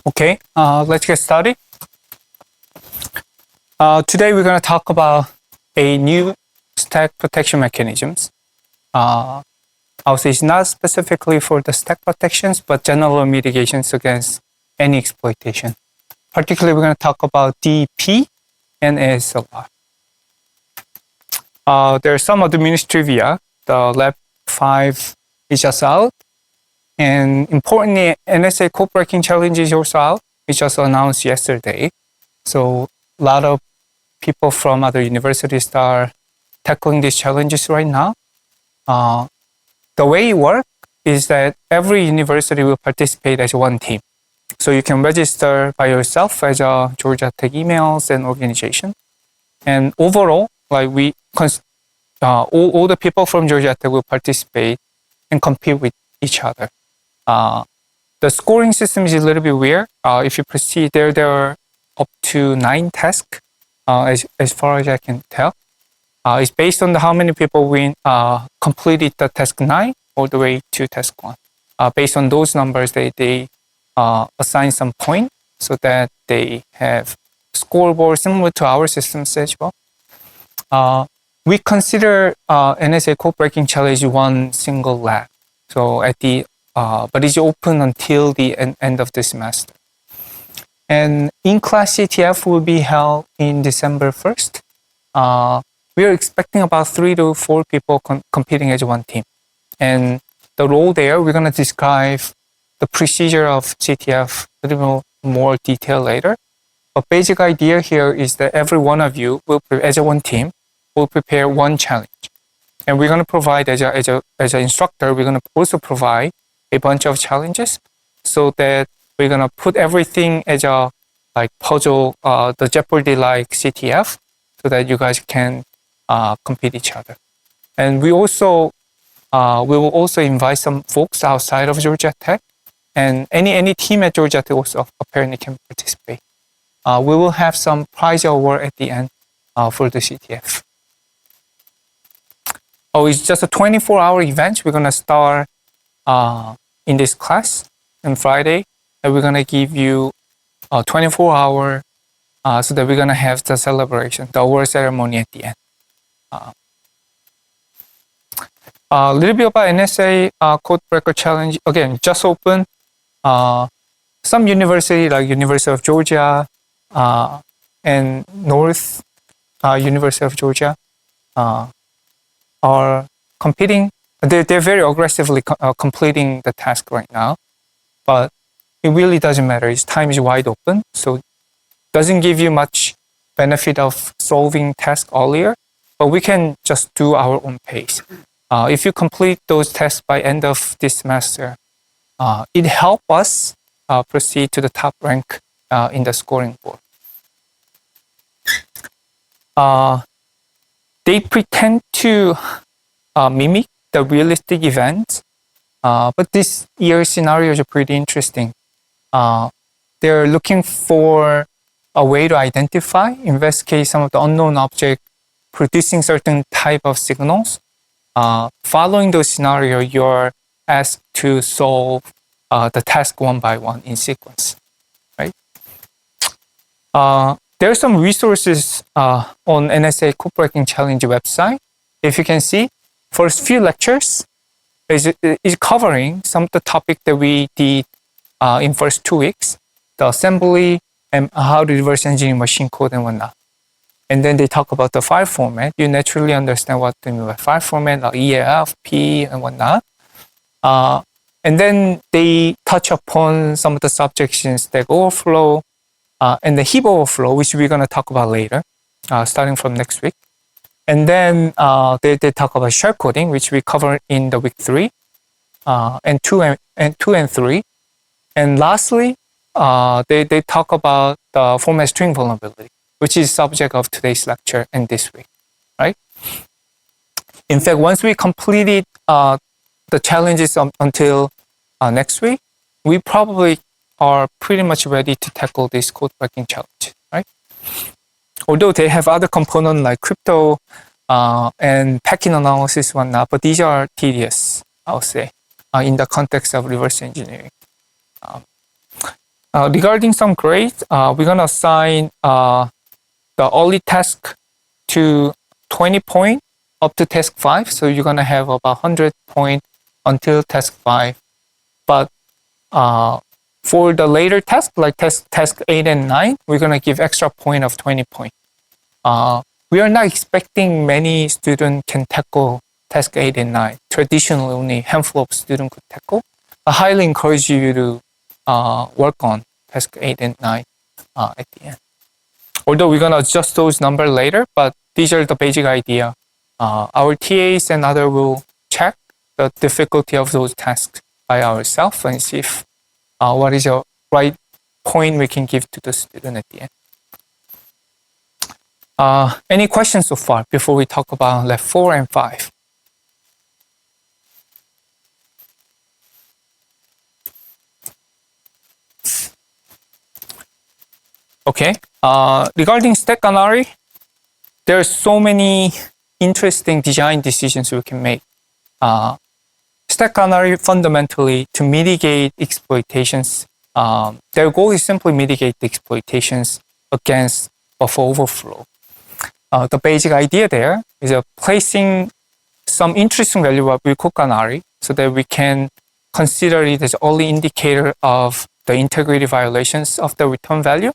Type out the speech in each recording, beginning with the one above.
Okay, let's get started. Today we're going to talk about a new stack protection mechanisms. I'll say it's not specifically for the stack protections, but general mitigations against any exploitation. Particularly, we're going to talk about DEP and ASLR. There's some administrivia. The Lec06 is just out. And importantly, NSA code breaking challenge is also out. It just announced yesterday. So a lot of people from other universities are tackling these challenges right now. The way it works is that every university will participate as one team. So you can register by yourself as a Georgia Tech emails and organization. And overall, like all the people from Georgia Tech will participate and compete with each other. The scoring system is a little bit weird. If you proceed there are up to 9 tasks, as far as I can tell. It's based on how many people completed the task 9 all the way to task 1. Based on those numbers, they assign some point so that they have scoreboard similar to our systems as well. We consider NSA code breaking challenge one single lab. So but it's open until the end of the semester. And in-class CTF will be held in December 1st. We are expecting about 3 to 4 people competing as one team. And the role there, we're going to describe the procedure of CTF a little more detail later. But basic idea here is that every one of you will, as a one team, will prepare one challenge. And we're going to provide, as an instructor, we're going to also provide a bunch of challenges so that we're going to put everything as a puzzle, the Jeopardy-like CTF, so that you guys can compete each other. And we will also invite some folks outside of Georgia Tech, and any team at Georgia Tech also apparently can participate. We will have some prize award at the end for the CTF. It's just a 24-hour event. We're going to start in this class on Friday, and we're going to give you a 24-hour so that we're going to have the celebration, the award ceremony at the end. A little bit about NSA Code Breaker Challenge. Again, just open. Some university like University of Georgia and North University of Georgia are competing. They're very aggressively completing the task right now, but it really doesn't matter. Its time is wide open, so it doesn't give you much benefit of solving tasks earlier, but we can just do our own pace. If you complete those tests by end of this semester, it helps us proceed to the top rank in the scoring board. They pretend to mimic the realistic events, but this year's scenarios are pretty interesting. They're looking for a way to identify, investigate some of the unknown objects producing certain type of signals. Following those scenarios, you're asked to solve the task one by one in sequence, right? There are some resources on NSA Code Breaking Challenge website. If you can see, first few lectures is covering some of the topic that we did in first 2 weeks, the assembly and how to reverse engineer machine code and whatnot. And then they talk about the file format. You naturally understand what they mean by file format, like EAF, P, and whatnot. And then they touch upon some of the subjects in Stack Overflow and the heap overflow, which we're going to talk about later, starting from next week. And then they talk about shell coding, which we cover in the week 3, and 2 and 3. And lastly, they talk about the format string vulnerability, which is subject of today's lecture and this week, right? In fact, once we completed the challenges until next week, we probably are pretty much ready to tackle this code breaking challenge, right? Although they have other components like crypto and packet analysis and whatnot, but these are tedious, I would say, in the context of reverse engineering. Regarding some grades, we're going to assign the early task to 20 point up to task 5. So you're going to have about 100 point until task 5. But for the later task, like task 8 and 9, we're going to give extra point of 20 point. We are not expecting many students can tackle task 8 and 9. Traditionally, only a handful of students could tackle. I highly encourage you to work on task 8 and 9 at the end. Although we're going to adjust those numbers later, but these are the basic idea. Our TAs and others will check the difficulty of those tasks by ourselves and see if what is the right point we can give to the student at the end. Any questions so far before we talk about Lab 4 and 5? Okay. Regarding stack canary, there are so many interesting design decisions we can make. Stack canary fundamentally to mitigate exploitations. Their goal is simply mitigate the exploitations against buffer overflow. The basic idea there is placing some interesting value what we call canary so that we can consider it as early indicator of the integrity violations of the return value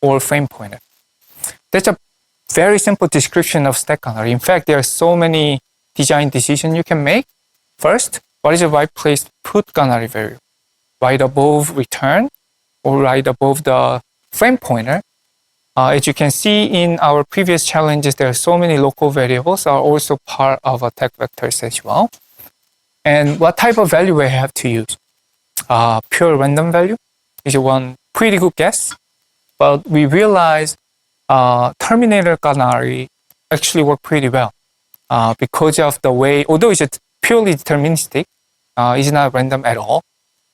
or frame pointer. That's a very simple description of stack canary. In fact, there are so many design decisions you can make. First, what is the right place to put canary value? Right above return or right above the frame pointer? As you can see in our previous challenges, there are so many local variables are also part of attack vectors as well. And what type of value we have to use? Pure random value is one pretty good guess, but we realize terminator canary actually work pretty well because of the way, although it's purely deterministic, it's not random at all.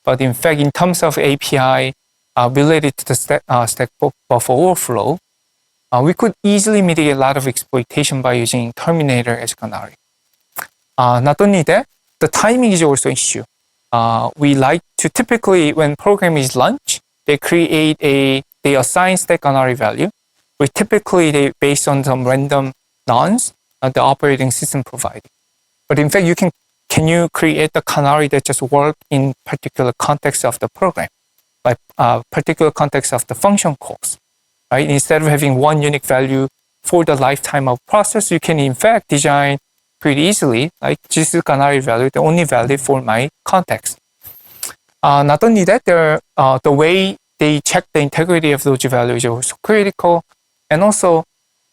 But in fact, in terms of API related to the stack buffer overflow, we could easily mitigate a lot of exploitation by using terminator as canary. Not only that, the timing is also an issue. We like to typically, when program is launched, they assign stack canary value, which typically they based on some random nonce the operating system provided. But in fact, can you create the canary that just work in particular context of the program, like particular context of the function calls, right? Instead of having one unique value for the lifetime of process, you can in fact design pretty easily, like this is canary value, the only valid for my context. Not only that, the way they check the integrity of those values is also critical, and also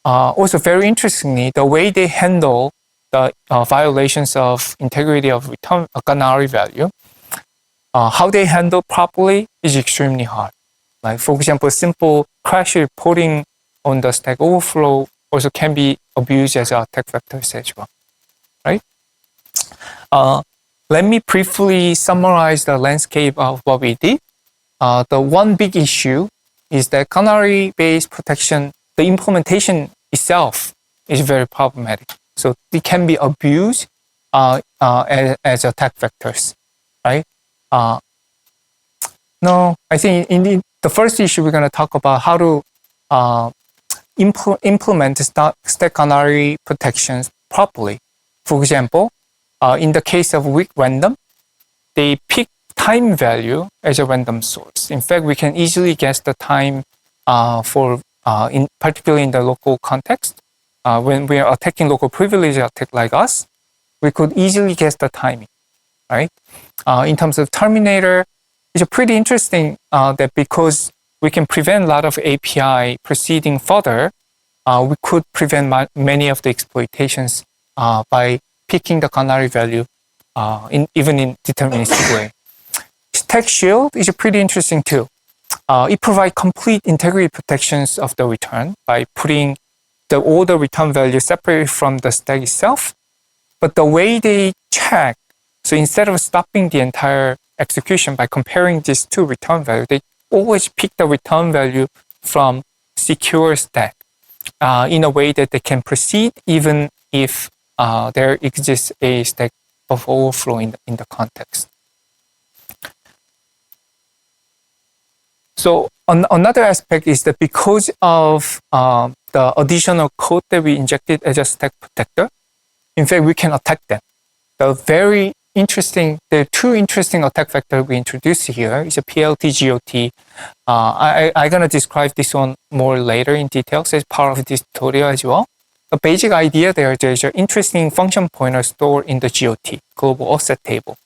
very interestingly, the way they handle the violations of integrity of return canary value, how they handle properly is extremely hard. Like for example, simple crash reporting on the stack overflow also can be abused as an attack vector as well, right? Let me briefly summarize the landscape of what we did. The one big issue is that canary-based protection, the implementation itself is very problematic. So it can be abused as attack vectors, right? No, I think in the first issue we're going to talk about how to implement stack canary protections properly. For example, in the case of weak random, they pick time value as a random source. In fact, we can easily guess the time particularly in the local context. When we are attacking local privilege attack like us, we could easily guess the timing, right? In terms of terminator, it's pretty interesting that because we can prevent a lot of API proceeding further, we could prevent many of the exploitations by picking the canary value even in deterministic way. Stack shield is pretty interesting too. It provides complete integrity protections of the return by putting all the return value separate from the stack itself. But the way they check, so instead of stopping the entire execution by comparing these two return values, they always pick the return value from secure stack in a way that they can proceed even if there exists a stack of overflow in the context. So another aspect is that because of the additional code that we injected as a stack protector, in fact, we can attack them. There are two interesting attack vectors we introduced here is a PLT, GOT. I'm going to describe this one more later in details as part of this tutorial as well. The basic idea there's an interesting function pointer stored in the GOT, global offset table,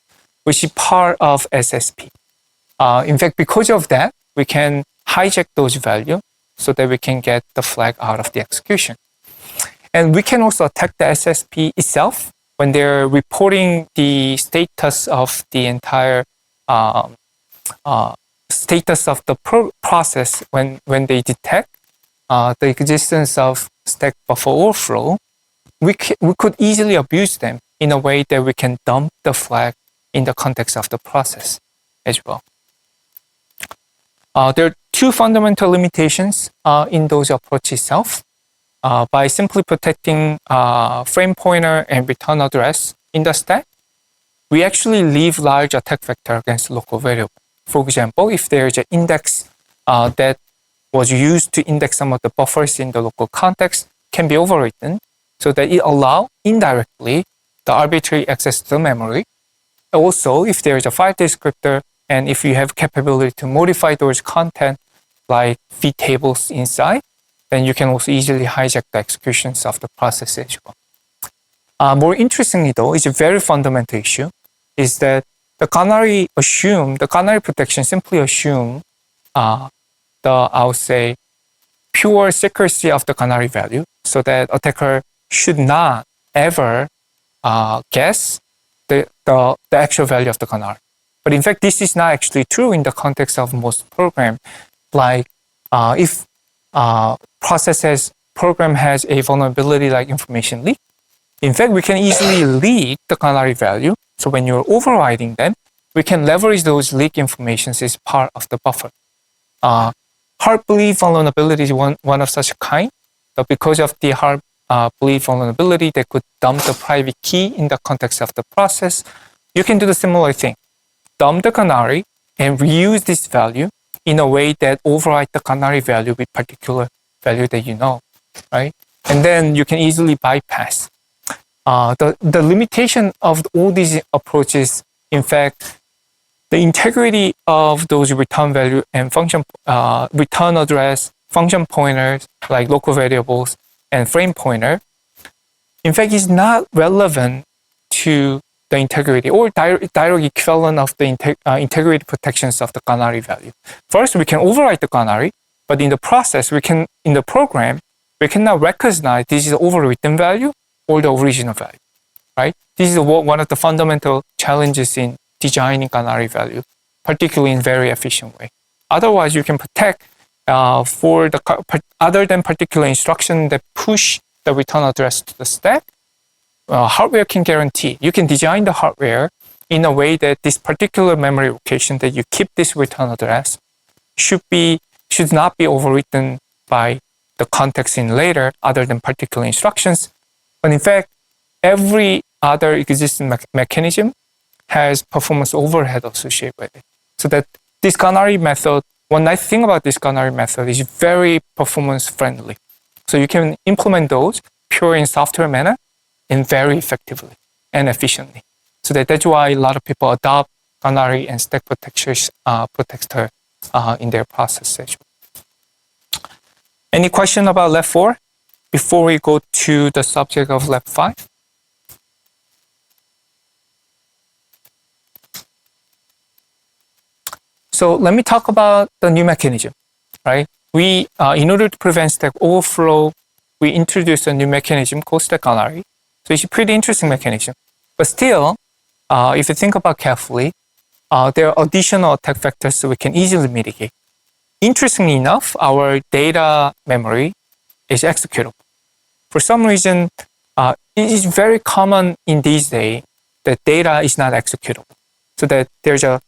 which is part of SSP. In fact, because of that, we can hijack those values so that we can get the flag out of the execution. And we can also attack the SSP itself when they're reporting the status of the entire status of the process when they detect the existence of stack buffer overflow. We could easily abuse them in a way that we can dump the flag in the context of the process as well. There are two fundamental limitations in those approaches itself. By simply protecting frame pointer and return address in the stack, we actually leave large attack vector against local variable. For example, if there's an index that was used to index some of the buffers in the local context can be overwritten so that it allows indirectly the arbitrary access to the memory. Also, if there is a file descriptor and if you have capability to modify those content like feed tables inside, then you can also easily hijack the executions of the process as well. More interestingly though, it's a very fundamental issue, is that the canary protection simply assume I would say, pure secrecy of the canary value so that attacker should not ever guess the actual value of the canary. But in fact, this is not actually true in the context of most programs. Like if program has a vulnerability like information leak, in fact, we can easily leak the canary value. So when you're overriding them, we can leverage those leak informations as part of the buffer. Heartbleed vulnerability is one of such kind. But because of the heartbleed vulnerability that could dump the private key in the context of the process, you can do the similar thing. Dump the canary and reuse this value in a way that override the canary value with particular value that you know, right? And then you can easily bypass. The limitation of all these approaches, in fact, the integrity of those return value and function return address, function pointers like local variables and frame pointer, in fact, is not relevant to the integrity or direct equivalent of the integrity protections of the canary value. First, we can override the canary, but in the process, in the program, we cannot recognize this is the overwritten value or the original value, right? This is one of the fundamental challenges in designing canary value, particularly in very efficient way. Otherwise, you can protect other than particular instruction that push the return address to the stack. Hardware can guarantee. You can design the hardware in a way that this particular memory location that you keep this return address should not be overwritten by the context in later other than particular instructions. But in fact, every other existing mechanism has performance overhead associated with it. So that this canary method, one nice thing about this canary method is very performance friendly. So you can implement those pure in software manner and very effectively and efficiently. So that's why a lot of people adopt canary and stack protector in their process as well. Any question about Lec 4 before we go to the subject of Lec 5? So let me talk about the new mechanism, right? We, in order to prevent stack overflow, we introduced a new mechanism called stack canary. So it's a pretty interesting mechanism. But still, if you think about carefully, there are additional attack vectors we can easily mitigate. Interestingly enough, our data memory is executable. For some reason, it is very common in these days that data is not executable. So that there's a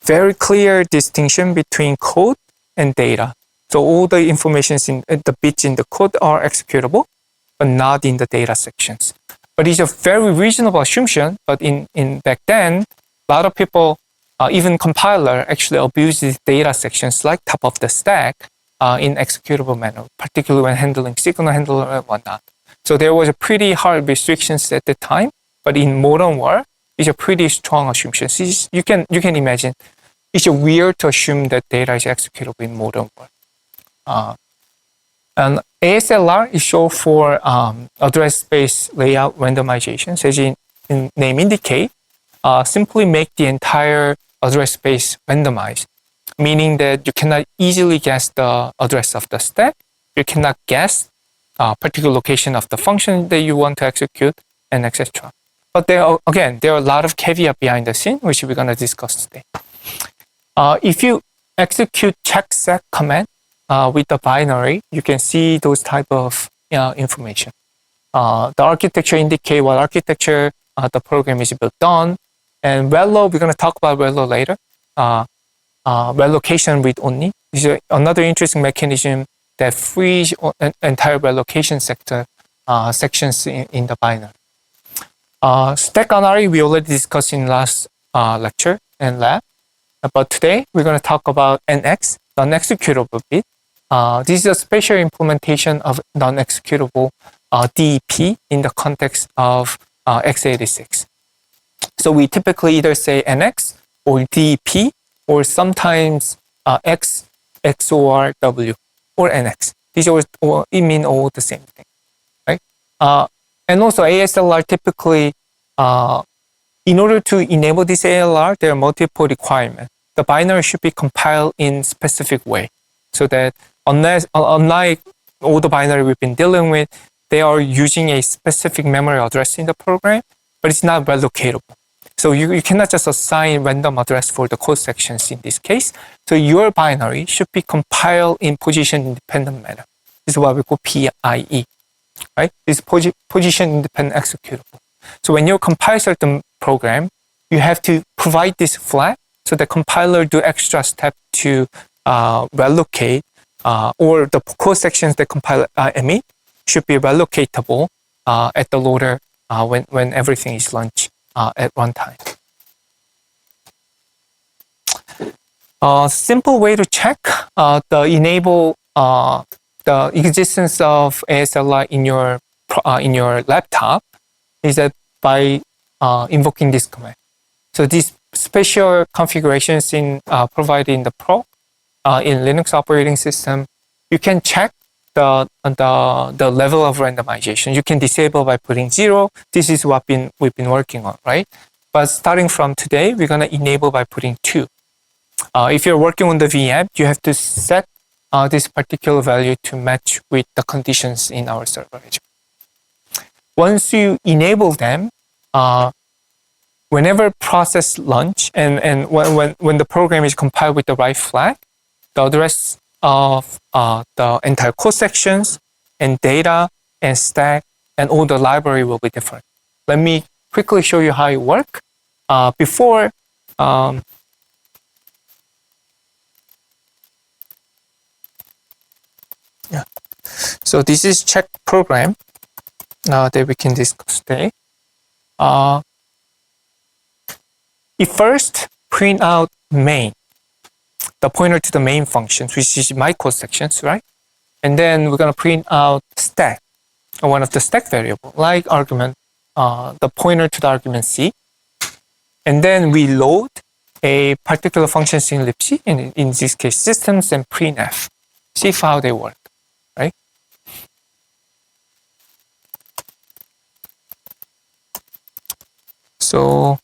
very clear distinction between code and data. So all the information in the bits in the code are executable, but not in the data sections. But it's a very reasonable assumption. But in back then, a lot of people even compiler actually abuses data sections like top of the stack in executable manner, particularly when handling signal handler and whatnot. So there was a pretty hard restrictions at the time, but in modern world, it's a pretty strong assumption. So you can imagine it's weird to assume that data is executable in modern world. And ASLR is short for address space layout randomization. So as in name indicate, simply make the entire address space randomized, meaning that you cannot easily guess the address of the stack. You cannot guess a particular location of the function that you want to execute, and etc. But there are a lot of caveat behind the scene, which we're going to discuss today. If you execute check-sec command with the binary, you can see those type of information. The architecture indicate what architecture the program is built on. And relo, we're going to talk about relo later. Relocation read only is another interesting mechanism that frees entire relocation sections in the binary. Stack canary we already discussed in last lecture and lab. But today we're going to talk about NX, non-executable bit. This is a special implementation of non-executable DEP in the context of x86. So we typically either say NX or DEP or sometimes X, XOR, W or NX. These all mean all the same thing, right? And also ASLR typically, in order to enable this ASLR, there are multiple requirements. The binary should be compiled in specific way so that unlike all the binary we've been dealing with, they are using a specific memory address in the program, but it's not relocatable. So you cannot just assign random address for the code sections in this case. So your binary should be compiled in position independent manner. This is what we call PIE, right? This is position independent executable. So when you compile certain program, you have to provide this flag so the compiler do extra step to relocate or the code sections that compiler emit should be relocatable at the loader when everything is launched at runtime. Simple way to check the existence of ASLR in your laptop is that by invoking this command. So these special configurations provided in the proc in Linux operating system, you can check the level of randomization. You can disable by putting 0. This is what we've been working on, right? But starting from today, we're going to enable by putting 2. If you're working on the VM, you have to set this particular value to match with the conditions in our server. Once you enable them, whenever process launch and when the program is compiled with the right flag, the address of the entire code sections and data and stack and all the library will be different. Let me quickly show you how it works. So this is check program that we can discuss today. It first print out main, the pointer to the main functions, which is my code sections, right? And then we're going to print out stack, one of the stack variable, like argument, the pointer to the argument C. And then we load a particular functions in libc, in this case systems, and printf. See how they work, right? So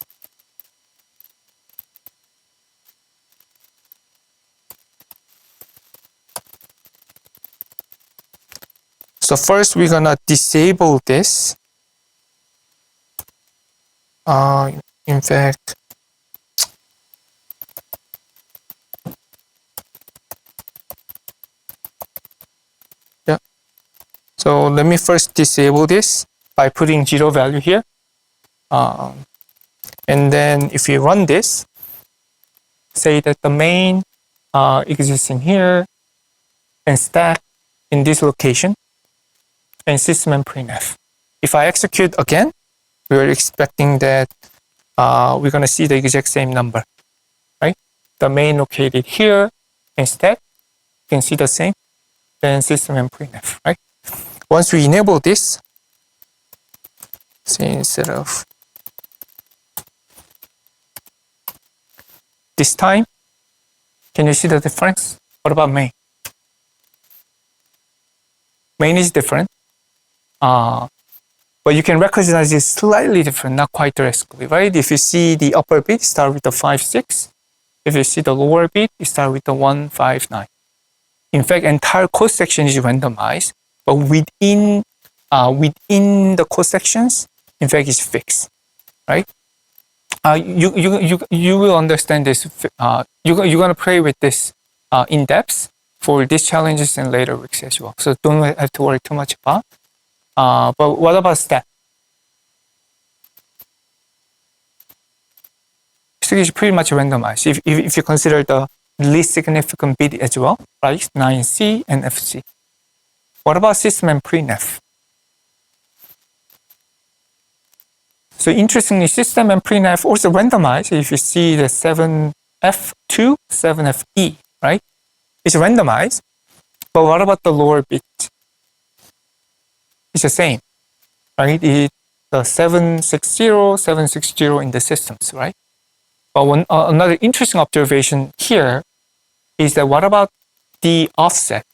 first we're gonna disable this. In fact, yeah. So let me first disable this by putting 0 value here. And then if you run this, say that the main exists in here and stack in this location and system and printf. If I execute again, we're expecting that we're going to see the exact same number. the main located here in stack, you can see the same, then system and printf, right? Once we enable this, say instead of this time, can you see the difference? What about main? Main is different, but you can recognize it's slightly different, not quite drastically, right? If you see the upper bit, start with the 5, 6. If you see the lower bit, you start with the 1, 5, 9. In fact, entire code section is randomized, but within the code sections, in fact, it's fixed, right? You will understand this. You're gonna play with this in depth for these challenges in later weeks as well. So don't have to worry too much about. But what about stack? Stack is pretty much randomized if you consider the least significant bit as well, right? 9C and FC. What about system and printf? So interestingly, system and printf also randomized. If you see the 7F2, 7FE, right? It's randomized. But what about the lower bit? It's the same, right? It's the 760, 760 in the systems, right? But another interesting observation here is that what about the offset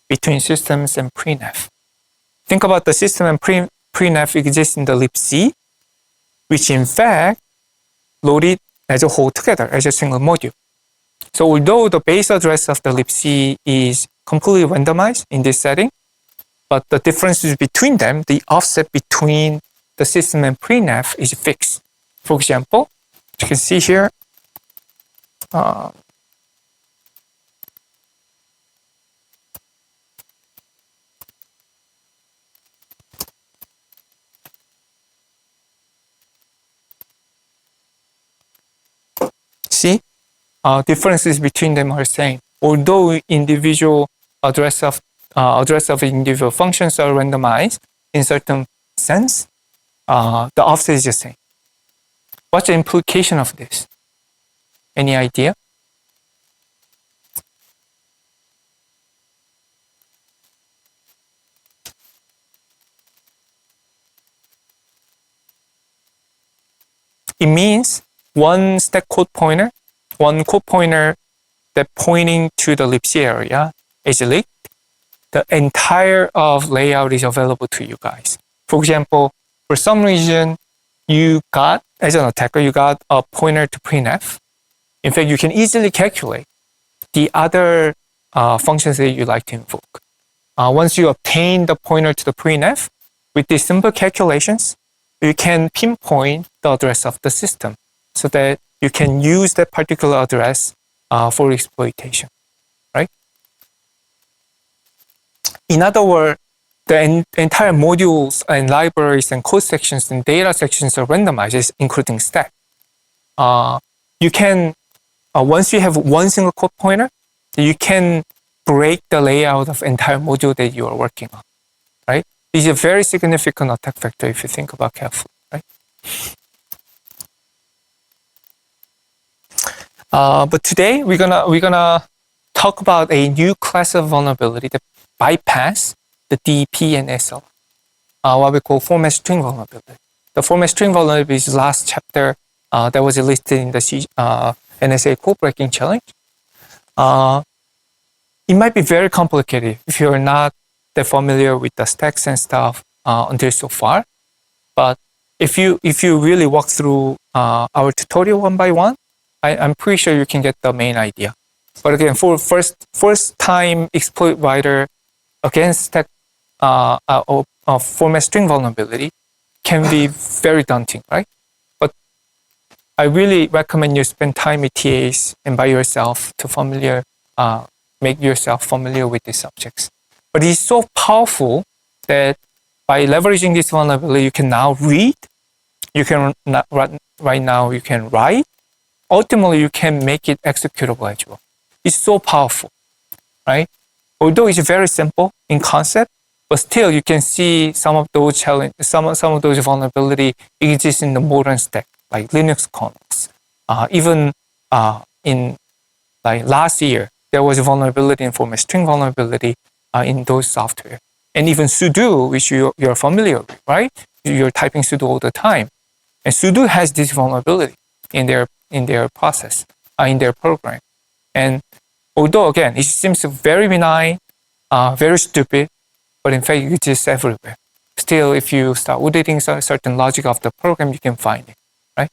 between systems and printf? Think about the system and printf exists in the libc, which in fact loaded as a whole together as a single module. So although the base address of the libc is completely randomized in this setting, but the differences between them, the offset between the system and printf is fixed. For example, you can see here, see, differences between them are same. Although individual address of individual functions are randomized in certain sense, the offset is the same. What's the implication of this? Any idea? It means one stack code pointer, that pointing to the libc area is leaked. The entire of layout is available to you guys. For example, for some reason, you got, as an attacker, you got a pointer to printf. In fact, you can easily calculate the other functions that you like to invoke. Once you obtain the pointer to the printf, with these simple calculations, you can pinpoint the address of the system so that you can use that particular address for exploitation, right? In other words, the entire modules and libraries and code sections and data sections are randomized, including stack. You can, once you have one single code pointer, you can break the layout of entire module that you are working on, right? This is a very significant attack vector if you think about carefully, right? But today we're gonna talk about a new class of vulnerability that bypass the DEP and ASLR, what we call format string vulnerability. The format string vulnerability is the last chapter that was listed in the NSA code breaking challenge. It might be very complicated if you're not that familiar with the stacks and stuff until so far. But if you really walk through our tutorial one by one, I'm pretty sure you can get the main idea. But again, for first time exploit writer against stack format string vulnerability can be very daunting, right? But I really recommend you spend time with TAs and by yourself to make yourself familiar with these subjects. But it's so powerful that by leveraging this vulnerability, you can now read, you can right now you can write, ultimately you can make it executable as well. It's so powerful, right? Although it's very simple in concept, but still you can see some of those some of those vulnerability exist in the modern stack, like Linux kernels, even in Like last year, there was a vulnerability in format string vulnerability in those software. And even sudo, which you're familiar with, right? You're typing sudo all the time. And sudo has this vulnerability in their process, in their program. And although, again, it seems very benign, very stupid, but in fact, it's just everywhere. Still, if you start auditing certain logic of the program, you can find it, right?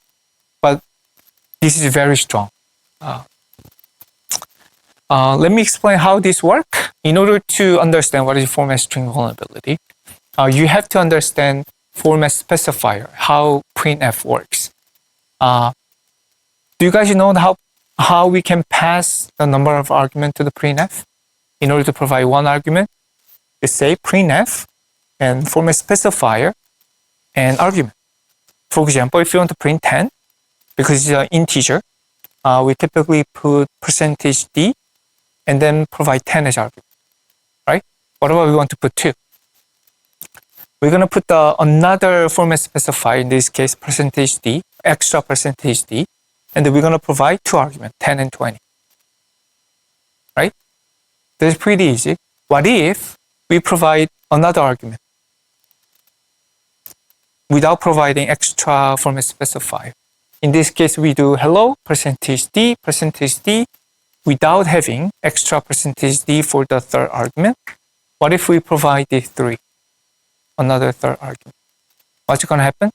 But this is very strong. Let me explain how this works. In order to understand what is format string vulnerability, you have to understand format specifier, how printf works. Do you guys know how we can pass the number of arguments to the printf? In order to provide one argument, you say printf and format specifier and argument. For example, if you want to print 10, because it's an integer, we typically put %d and then provide 10 as argument, right? What about we want to put 2? We're going to put another format specifier, in this case %d, extra %d, and then we're going to provide 2 arguments, 10 and 20, right? This is pretty easy. What if we provide another argument without providing extra format specifier? In this case, we do hello, %d, without having extra %d for the third argument. What if we provide the 3, another third argument? What's going to happen?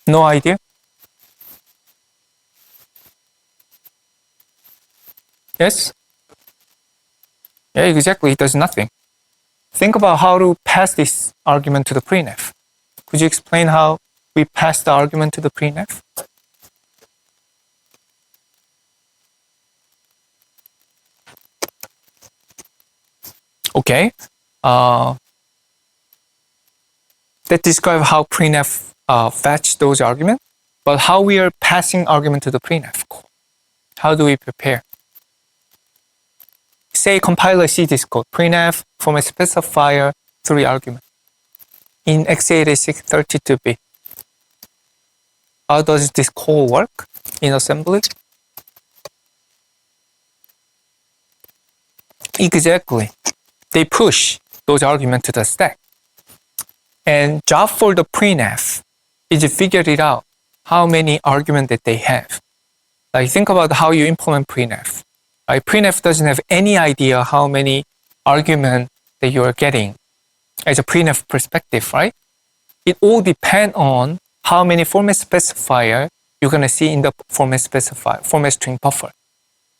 No idea? Yes? Yeah, exactly. It does nothing. Think about how to pass this argument to the printf. Could you explain how we pass the argument to the printf? Okay. That describes how printf fetch those arguments, but how we are passing argument to the printf. How do we prepare? Say compiler sees this code, printf, format specifier, 3 arguments. In x86 32-bit. How does this call work in assembly? Exactly. They push those arguments to the stack. And job for the printf is to figure it out how many arguments that they have. Like think about how you implement printf. Right? Printf doesn't have any idea how many arguments that you are getting as a printf perspective, right? It all depends on how many format specifier you're going to see in the format string buffer.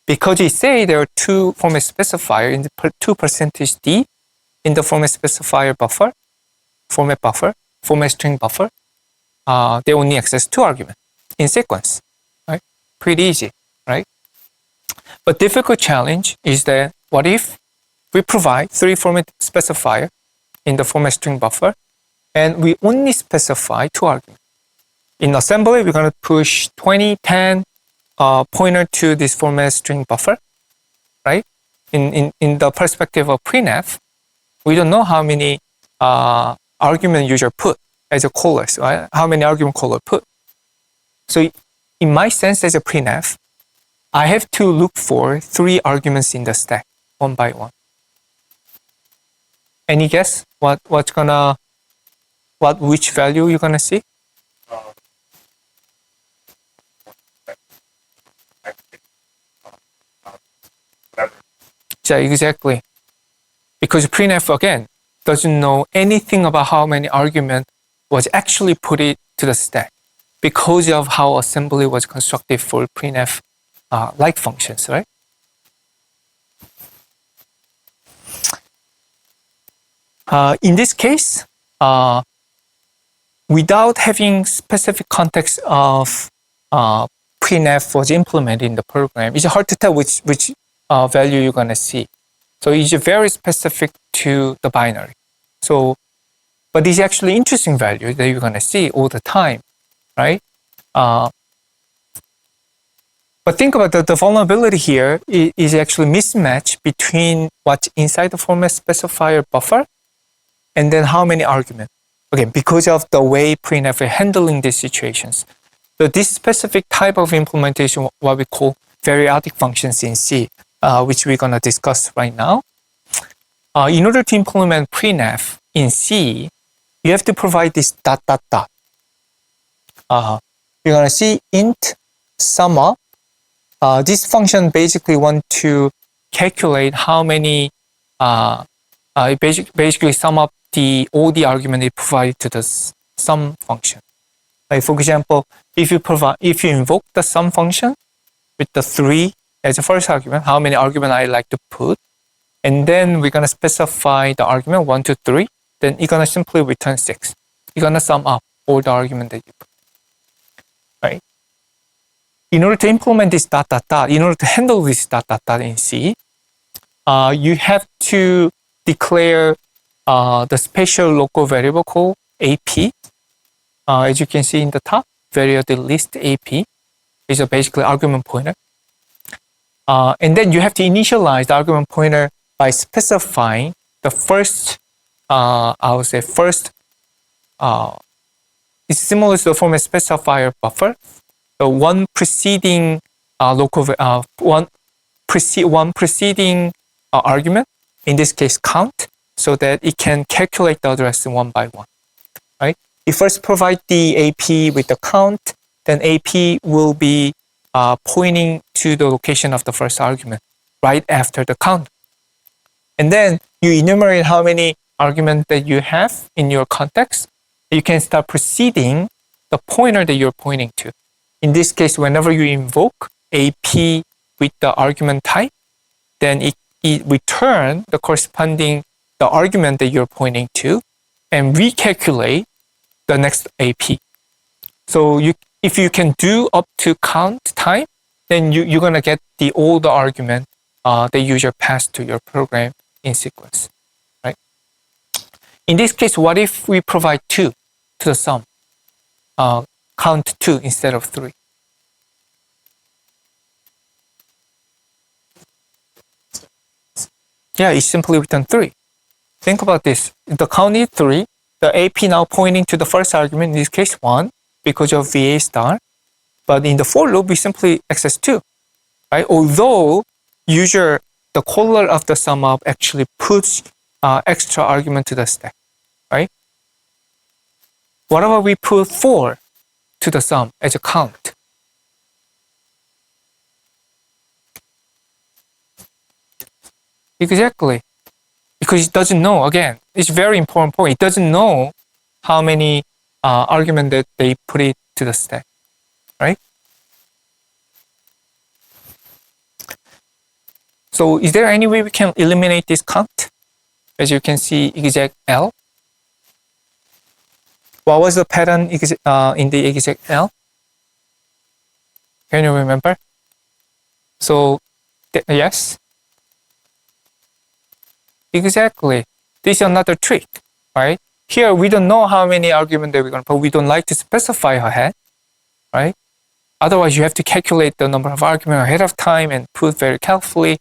Because you say there are 2 format specifier in the 2 %d in the format specifier buffer, format string buffer, they only access 2 arguments in sequence, right? Pretty easy, right? But difficult challenge is that what if we provide 3 format specifier in the format string buffer and we only specify 2 arguments. In assembly, we're going to push 20, 10 pointer to this format string buffer, right? In the perspective of printf, we don't know how many argument user put as a callers, right? How many argument caller put. So in my sense as a printf, I have to look for 3 arguments in the stack, one by one. Any guess which value you're gonna see? Yeah, exactly. Because printf again doesn't know anything about how many arguments was actually put it to the stack because of how assembly was constructed for printf like functions, right? In this case, without having specific context of printf was implemented in the program, it's hard to tell which value you're going to see. So it's very specific to the binary. So, but it's actually interesting value that you're going to see all the time, right? But think about the vulnerability here is actually mismatch between what's inside the format specifier buffer and then how many arguments. Again, because of the way printf is handling these situations. So this specific type of implementation, what we call periodic functions in C, which we're going to discuss right now. In order to implement printf in C, you have to provide this ... You're going to see int sum up. This function basically want to calculate how many, basically sum up all the argument it provided to the sum function. Like for example, if you invoke the sum function with the 3 as a first argument, how many argument I like to put, and then we're gonna specify the argument 1, 2, 3, then you're gonna simply return 6. You're gonna sum up all the argument that you put, right? In order to implement this ... in order to handle this ... in C, you have to declare the special local variable called AP. As you can see in the top, variable list AP is basically argument pointer. And then you have to initialize the argument pointer by specifying the first, I would say first, it's similar to the format specifier buffer. So one preceding preceding argument, in this case count, so that it can calculate the address one by one, right? You first provide the AP with the count, then AP will be pointing to the location of the first argument right after the count. And then you enumerate how many arguments that you have in your context. You can start preceding the pointer that you're pointing to. In this case, whenever you invoke AP with the argument type, then it returns the corresponding the argument that you're pointing to and recalculate the next AP. So if you can do up to count time, then you're gonna get all the argument the user passed to your program in sequence, right? In this case, what if we provide 2 to the sum? Count 2 instead of 3. Yeah, it's simply return 3. Think about this. The count is 3. The AP now pointing to the first argument, in this case 1, because of VA star. But in the for loop, we simply access 2, right? Although the caller of the sum up actually puts extra argument to the stack, right? What about we put 4 to the sum as a count? Exactly. Because it doesn't know, again, it's a very important point. It doesn't know how many argument that they put it to the stack, right? So is there any way we can eliminate this count? As you can see, exec L. What was the pattern in the exec L? Can you remember? So, yes. Exactly. This is another trick, right? Here, we don't know how many arguments that we're going to put. We don't like to specify ahead, right? Otherwise, you have to calculate the number of arguments ahead of time and put very carefully.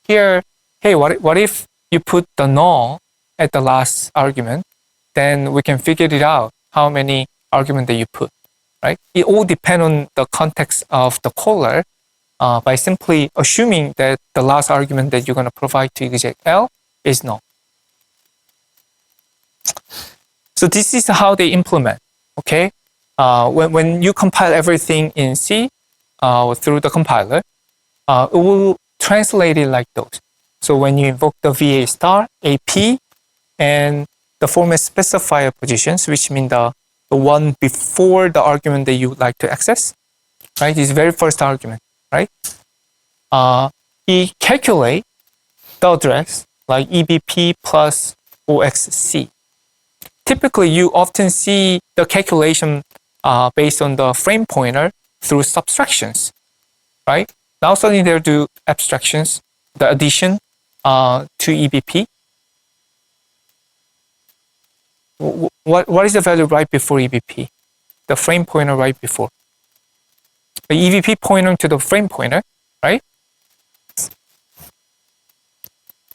Here, hey, what if you put the null at the last argument? Then we can figure it out how many arguments that you put, right? It all depends on the context of the caller by simply assuming that the last argument that you're going to provide to exec L is null. So this is how they implement, okay? When you compile everything in C through the compiler, it will translate it like those. So when you invoke the VA star, AP, and the format specifier positions, which mean the one before the argument that you would like to access, right? This very first argument, right? It calculate the address like EBP plus OXC. Typically, you often see the calculation based on the frame pointer through subtractions, right? Now suddenly they'll do abstractions, the addition to EBP. What is the value right before EBP? The frame pointer right before. The EBP pointing to the frame pointer, right?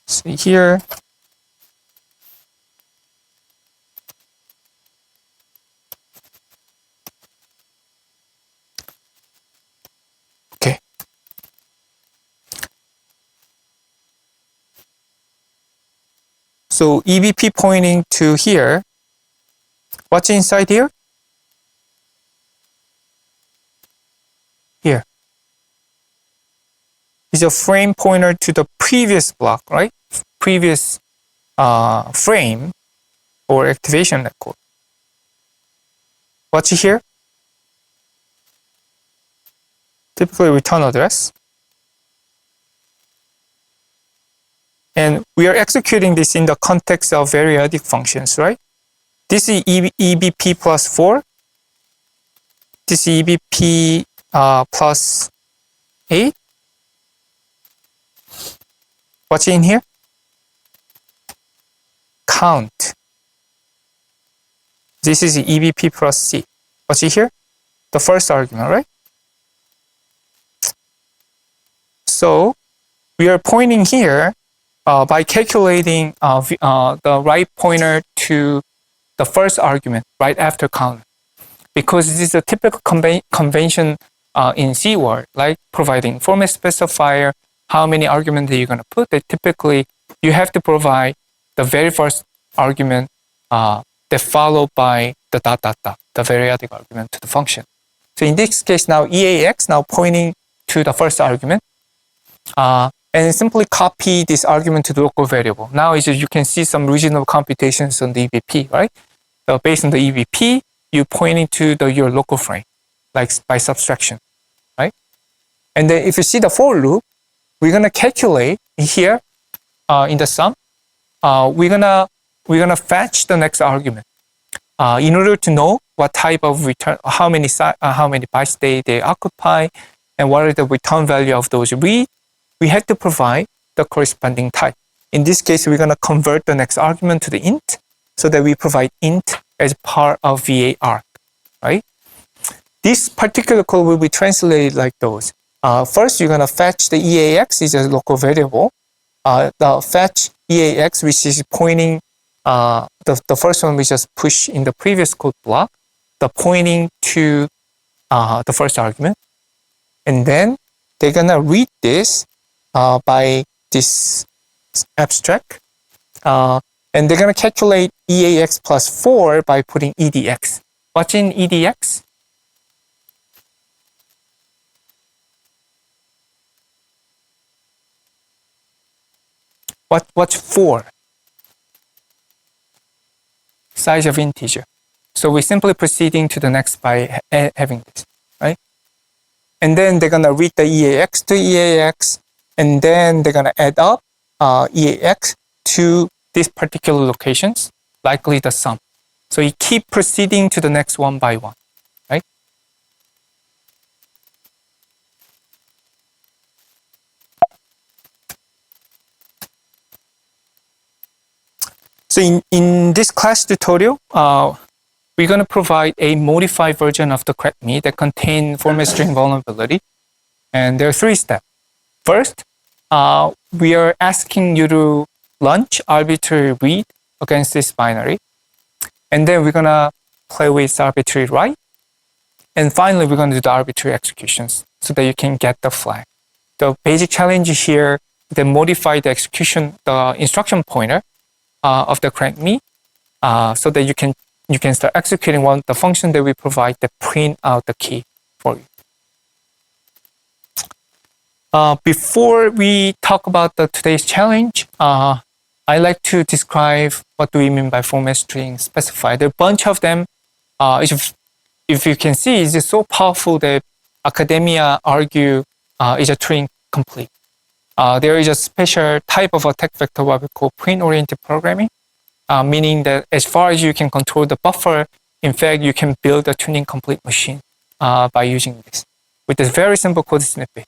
See here. So EBP pointing to here. What's inside here? Here. Is a frame pointer to the previous block, right? Previous frame or activation record. What's here? Typically return address. And we are executing this in the context of periodic functions, right? This is EBP plus 4. This is EBP plus 8. What's in here? Count. This is EBP plus C. What's here? The first argument, right? So we are pointing here by calculating the right pointer to the first argument right after counter. Because this is a typical convention in C word, like providing format specifier, how many arguments are you going to put. That typically you have to provide the very first argument that followed by the ... the periodic argument to the function. So in this case now EAX now pointing to the first argument and simply copy this argument to the local variable. Now you can see some reasonable computations on the EBP, right? So based on the EBP, you pointing to your local frame, like by subtraction, right? And then if you see the for loop, we're gonna calculate here in the sum. We're gonna fetch the next argument in order to know what type of return, how many bytes they occupy, and what are the return value of those read. We have to provide the corresponding type. In this case, we're gonna convert the next argument to the int, so that we provide int as part of VAR, right? This particular code will be translated like those. First, you're gonna fetch the EAX is a local variable. The fetch EAX, which is pointing, the first one we just pushed in the previous code block, the pointing to the first argument. And then they're gonna read this by this abstract. And they're gonna calculate EAX plus 4 by putting EDX. What's in EDX? What's 4? Size of integer. So we're simply proceeding to the next by having this, right? And then they're gonna read the EAX to EAX, and then they're gonna add up EAX to these particular locations, likely the sum. So you keep proceeding to the next one by one, right? So in this class tutorial, we're going to provide a modified version of the crack.me that contains format string vulnerability. And there are 3 steps. First, we are asking you to launch arbitrary read against this binary. And then we're going to play with arbitrary write. And finally, we're going to do the arbitrary executions so that you can get the flag. The basic challenge here is to modify the execution, the instruction pointer of the crack.me so that you can start executing the function that we provide that print out the key for you. Before we talk about today's challenge, I like to describe what do we mean by format string specifier. There are a bunch of them. If you can see, it's so powerful that academia argue is a Turing complete. There is a special type of attack vector what we call print-oriented programming, meaning that as far as you can control the buffer, in fact, you can build a Turing complete machine by using this with this very simple code snippet.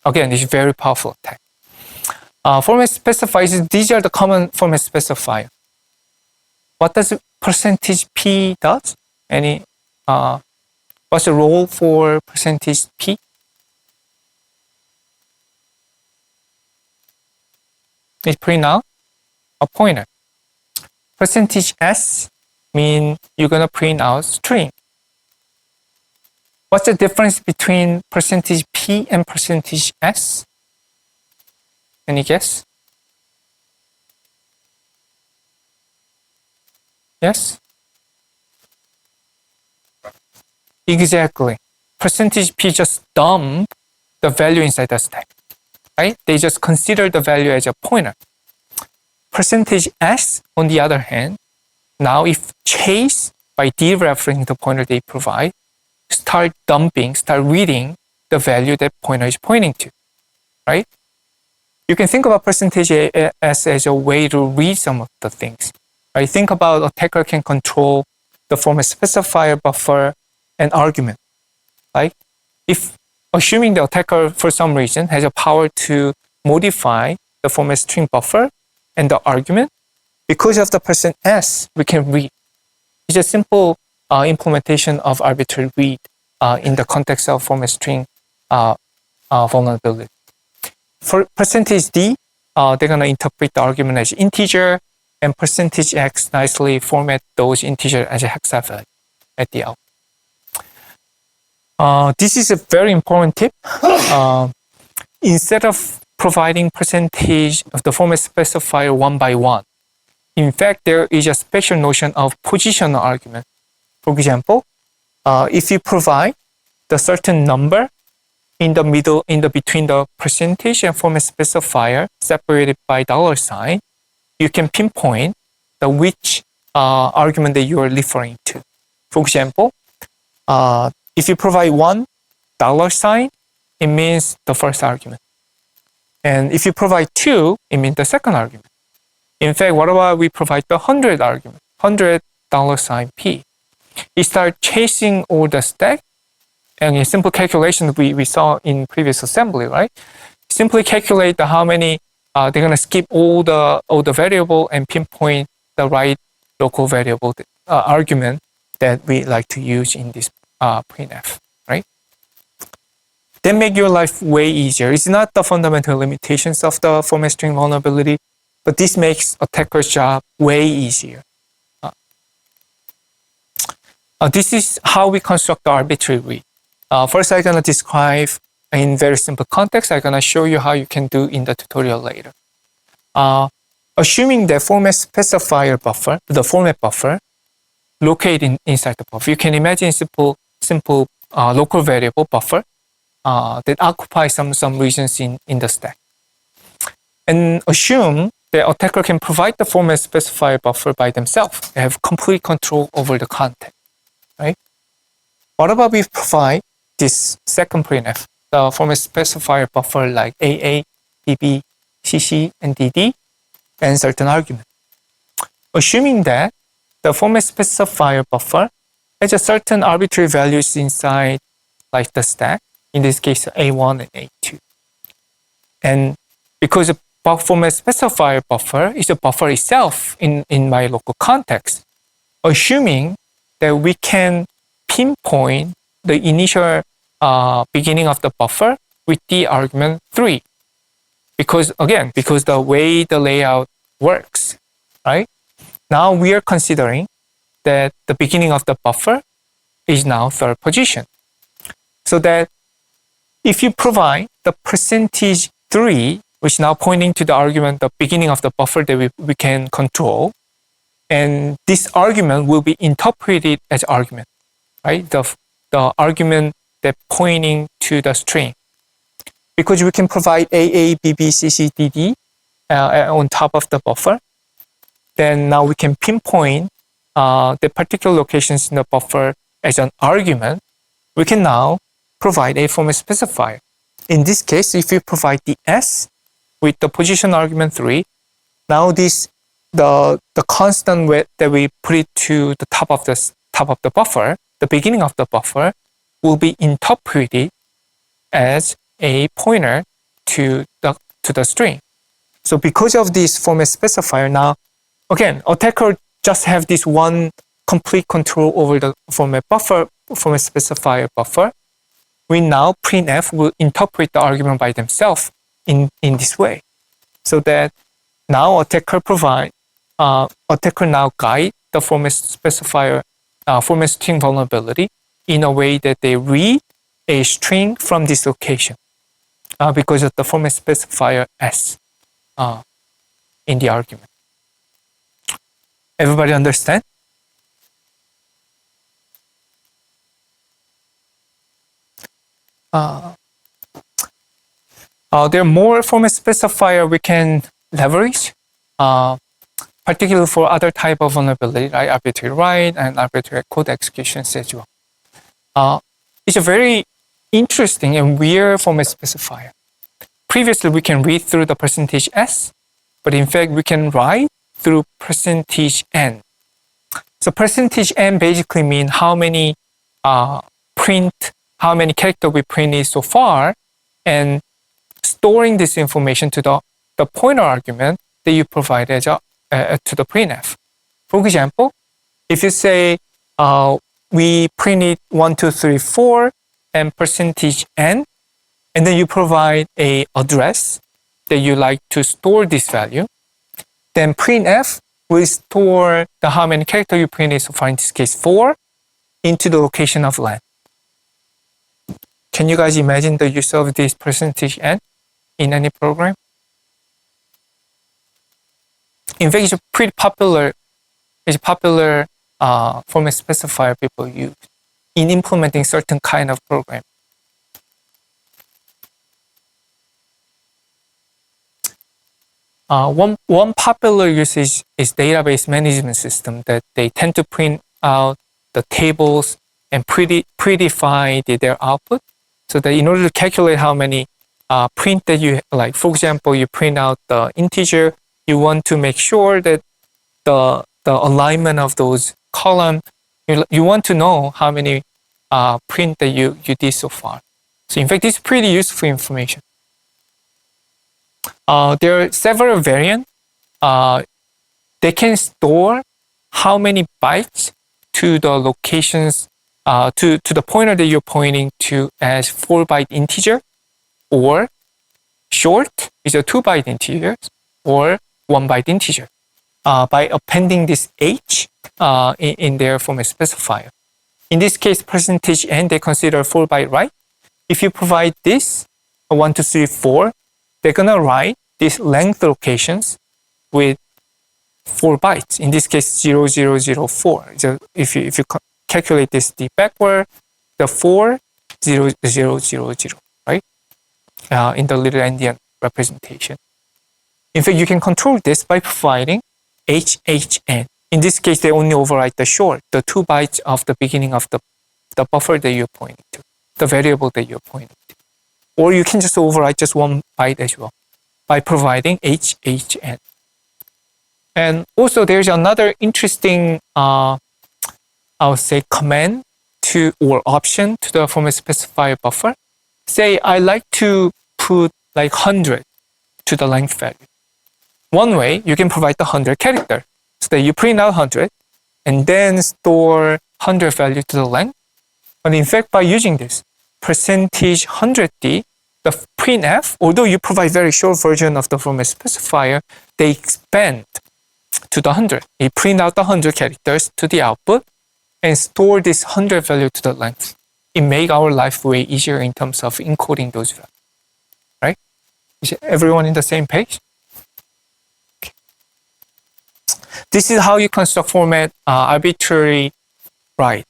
Again, it's a very powerful attack. Format specifiers, these are the common format specifier. What does %p does? What's the role for %p? It print out a pointer. %s mean you're gonna print out string. What's the difference between %p and %s? Any guess? Yes? Exactly. Percentage P just dump the value inside the stack, right? They just consider the value as a pointer. Percentage S, on the other hand, now if Chase, by dereferencing the pointer they provide, start reading the value that pointer is pointing to, right? You can think about percentage S as a way to read some of the things, right? Think about attacker can control the format specifier, buffer, and argument, right? If assuming the attacker for some reason has a power to modify the format string buffer and the argument, because of the percent S, we can read. It's a simple implementation of arbitrary read in the context of format string vulnerability. For percentage D, they're going to interpret the argument as integer, and percentage X nicely format those integer as a hexavalue at the out. This is a very important tip. Instead of providing percentage of the format specifier one by one, in fact, there is a special notion of positional argument. For example, if you provide the certain number in the middle, between the percentage and format specifier separated by $, you can pinpoint the which argument that you are referring to. For example, if you provide $1, it means the first argument. And if you provide 2, it means the second argument. In fact, what about we provide the 100 argument, $100 It starts chasing all the stack, and in simple calculation we saw in previous assembly, right? Simply calculate how many they're gonna skip all the variable and pinpoint the right local variable argument that we like to use in this printf, right? That make your life way easier. It's not the fundamental limitations of the format string vulnerability, but this makes attacker's job way easier. This is how we construct the arbitrary read. First, I'm going to describe in very simple context. I'm going to show you how you can do in the tutorial later. Assuming the format specifier buffer, the format buffer, located inside the buffer. You can imagine simple local variable buffer that occupies some regions in the stack. And assume the attacker can provide the format specifier buffer by themselves. They have complete control over the content, right? What about we provide this second printf, the format specifier buffer like AA, DB, CC, and DD, and certain argument. Assuming that the format specifier buffer has a certain arbitrary values inside, like the stack, in this case A1 and A2. And because the format specifier buffer is a buffer itself in my local context, assuming that we can pinpoint the initial beginning of the buffer with the argument 3. Because the way the layout works, right? Now we are considering that the beginning of the buffer is now third position. So that if you provide the percentage 3, which is now pointing to the argument, the beginning of the buffer that we can control, and this argument will be interpreted as argument, right? The argument that pointing to the string. Because we can provide AA, BB, CC, DD on top of the buffer, then now we can pinpoint the particular locations in the buffer as an argument. We can now provide a format specifier. In this case, if we provide the S with the position argument 3, now the constant that we put it to the top of the buffer, the beginning of the buffer, will be interpreted as a pointer to the string. So because of this format specifier, now again, attacker just have this one complete control over the format specifier buffer. We now printf will interpret the argument by themselves in this way, so that now attacker now guide the format specifier format string vulnerability in a way that they read a string from this location because of the format specifier S in the argument. Everybody understand? There are more format specifier we can leverage, particularly for other type of vulnerability, like arbitrary write and arbitrary code executions as well. It's a very interesting and weird format specifier. Previously, we can read through the %s, but in fact, we can write through %n. So %n basically means how many character we printed so far, and storing this information to the pointer argument that you provided to the printf. For example, if you say we printed 1, 2, 3, 4 and %n, and then you provide a address that you like to store this value, then printf will store the how many character you printed so far, in this case 4, into the location of len. Can you guys imagine the use of this %n in any program? In fact, it's a pretty popular format specifier people use in implementing certain kind of program. One popular usage is database management system, that they tend to print out the tables and predefine their output, so that in order to calculate how many print that you like, for example, you print out the integer, you want to make sure that the alignment of those columns, you want to know how many print that you did so far. So in fact, this is pretty useful information. There are several variants. They can store how many bytes to the locations, to the pointer that you're pointing to as 4-byte integer, or short is a 2-byte integer, or 1-byte integer, by appending this h in their format specifier. In this case, %n, they consider 4-byte write. If you provide this 1, 2, 3, 4, they're gonna write these length locations with 4 bytes. In this case, 0, 0, 0, 4. So if you calculate this d backward, the 4, 0, 0, 0, 0, right? In the little endian representation. In fact, you can control this by providing HHN. In this case, they only overwrite the short, the 2 bytes of the beginning of the buffer that you're pointing to, the variable that you're pointing to. Or you can just overwrite just 1 byte as well by providing HHN. And also there's another interesting, I would say, command or option to the format specifier buffer. Say I like to put like 100 to the length value. One way, you can provide the 100 character, so that you print out 100 and then store 100 value to the length. But in fact, by using this %100d, the printf, although you provide very short version of the format specifier, they expand to the 100. You print out the 100 characters to the output and store this 100 value to the length. It makes our life way easier in terms of encoding those values, right? Is everyone in the same page? Okay. This is how you construct format arbitrary write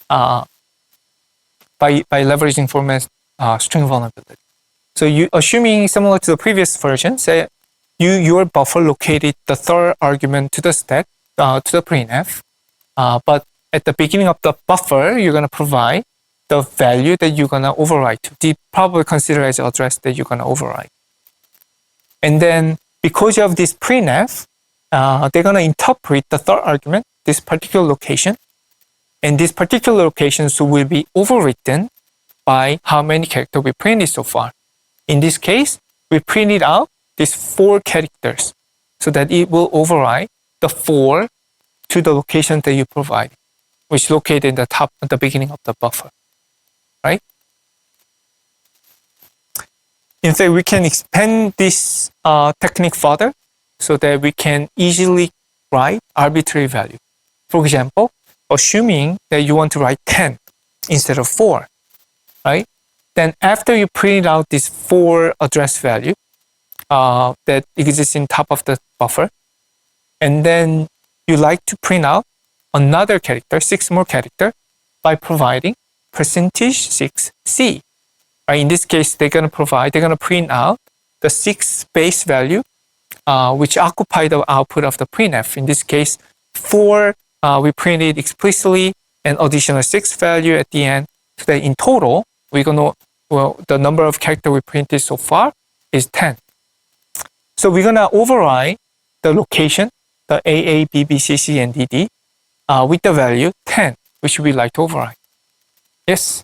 by leveraging format string vulnerability. So you, assuming similar to the previous version, say your buffer located the third argument to the stack, to the printf, but at the beginning of the buffer, you're going to provide the value that you're going to overwrite to. They probably consider as an address that you're going to overwrite. And then because of this printf, they're going to interpret the third argument, this particular location, and this particular locations will be overwritten by how many characters we printed so far. In this case, we printed out these 4 characters so that it will overwrite the 4 to the location that you provide, which is located in the top at the beginning of the buffer, right? In fact, we can expand this technique further so that we can easily write arbitrary value. For example, assuming that you want to write 10 instead of 4, right? Then after you print out this 4 address value that exists in top of the buffer, and then you like to print out another character, 6 more character, by providing %6c, right? In this case, they're going to print out the 6 base value, which occupy the output of the printf. In this case, 4 we printed explicitly, and additional 6 value at the end. So that in total, the number of characters we printed so far is 10. So we're gonna override the location, the AA, BB, CC, and DD, with the value 10, which we like to override. Yes?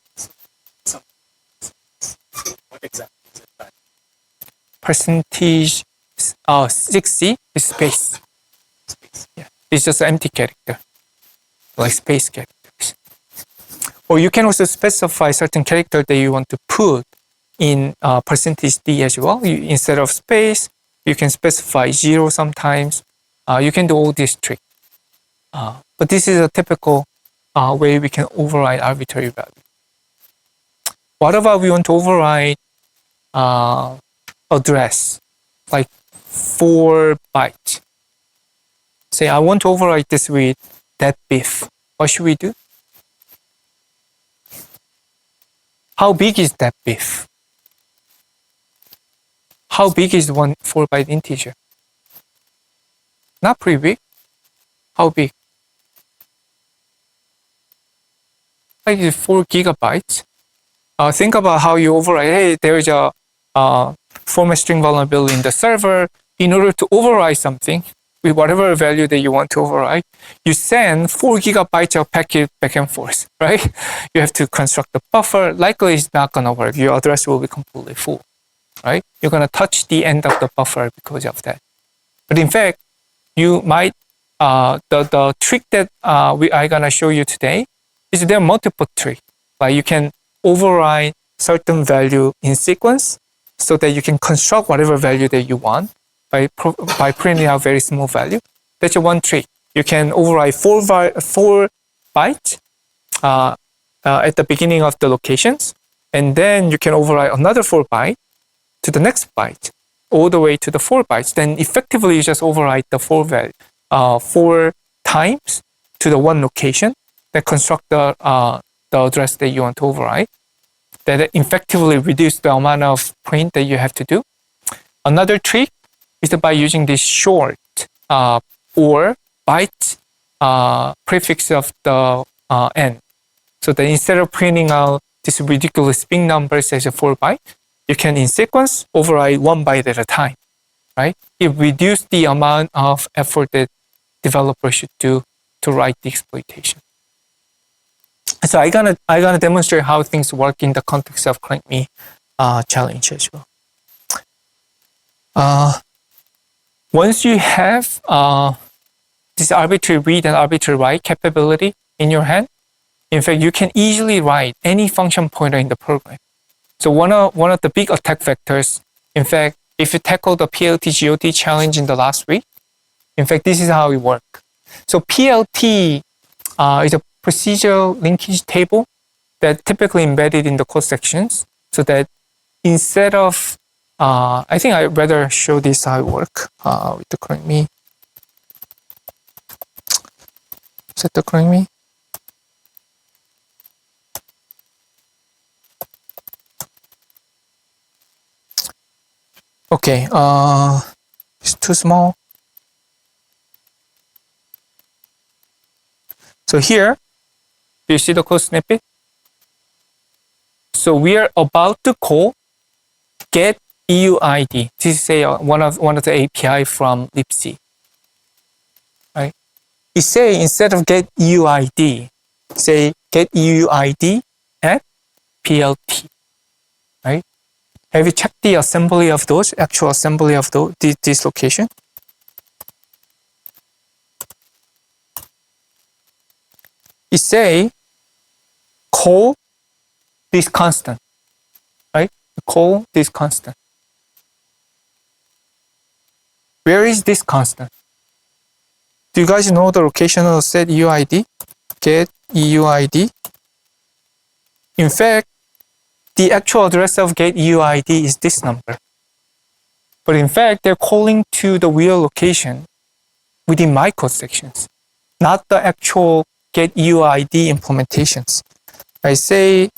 What exactly is it? Percentage 6C is space. Yeah. It's just an empty character, like space characters. Or you can also specify certain character that you want to put in percentage D as well. Instead of space, you can specify 0 sometimes. You can do all this trick. But this is a typical way we can override arbitrary value. What about we want to override address, like 4 bytes? Say I want to override this with that BIF. What should we do? How big is that BIF? How big is one 4-byte integer? Not pretty big. How big? Like 4 gigabytes. Think about how you override. Hey, there is a format string vulnerability in the server. In order to override something with whatever value that you want to override, you send 4 gigabytes of packet back and forth, right? You have to construct the buffer. Likely it's not going to work. Your address will be completely full, right? You're going to touch the end of the buffer because of that. But in fact, you might, the trick that I'm going to show you today is there are multiple tricks. Like you can override certain value in sequence so that you can construct whatever value that you want by printing out very small value. That's one trick. You can override 4 bytes at the beginning of the locations, and then you can override another 4 byte to the next byte, all the way to the 4 bytes. Then effectively you just override the 4 times to the one location, then construct the address that you want to override. That effectively reduce the amount of print that you have to do. Another trick is by using this short or byte prefix of the n. So that instead of printing out this ridiculous big numbers as a 4 byte, you can in sequence override 1 byte at a time, right? It reduces the amount of effort that developers should do to write the exploitation. So I'm gonna demonstrate how things work in the context of Crank Me challenge as well. Once you have this arbitrary read and arbitrary write capability in your hand, in fact, you can easily write any function pointer in the program. So one of the big attack vectors, in fact, if you tackle the PLT GOT challenge in the last week, in fact, this is how it works. So PLT is a procedural linkage table that typically embedded in the code sections, so that instead of, I think I'd rather show this how it works with the Crank Me. Set the Crank Me. Okay, it's too small. So here, do you see the code snippet? So we are about to call get EUID. This is one of the API from Lec06. Right? You say instead of get EUID, say get EUID at PLT. Right? Have you checked the assembly of those, actual assembly of this location? You say call this constant, right? Call this constant. Where is this constant? Do you guys know the location of set EUID? Get EUID. In fact, the actual address of get EUID is this number. But in fact, they're calling to the real location within my code sections, not the actual get EUID implementations. I say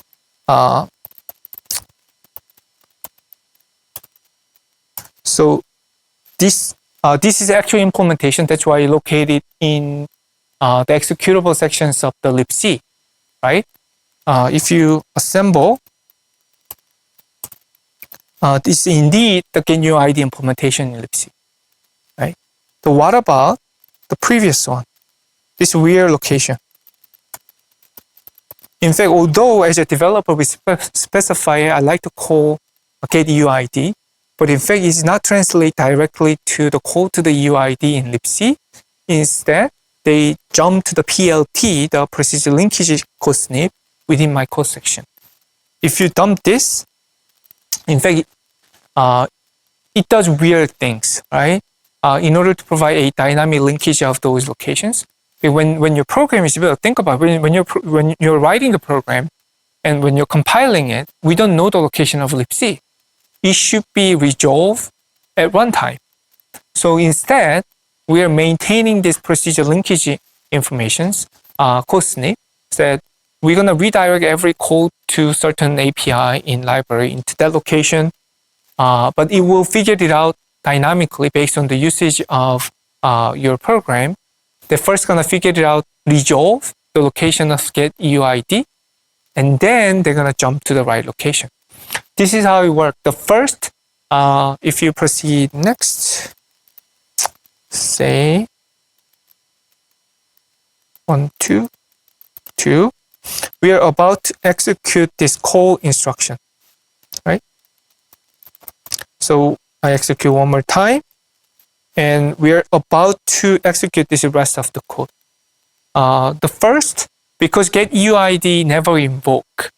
So this is actual implementation. That's why I located in the executable sections of the libc, right? If you assemble, this is indeed the GetUID implementation in libc, right? So what about the previous one? This weird location. In fact, although as a developer we specify I like to call a GetUID, but in fact it's not translate directly to the code to the UID in libc. Instead, they jump to the PLT, the procedure linkage code snip, within my code section. If you dump this, in fact, it does weird things, right? In order to provide a dynamic linkage of those locations. When your program is built, think about it, when you're writing the program and when you're compiling it, we don't know the location of libc. It should be resolved at runtime. So instead, we are maintaining this procedure linkage informations, code snip, that we're going to redirect every code to certain API in library into that location, but it will figure it out dynamically based on the usage of your program. They're first going to figure it out, resolve the location of GetUID, and then they're going to jump to the right location. This is how it works. The first, if you proceed next, say 1, 2, 2, we are about to execute this call instruction, right? So I execute one more time, and we are about to execute this rest of the code. The first, because GetUID never invoke,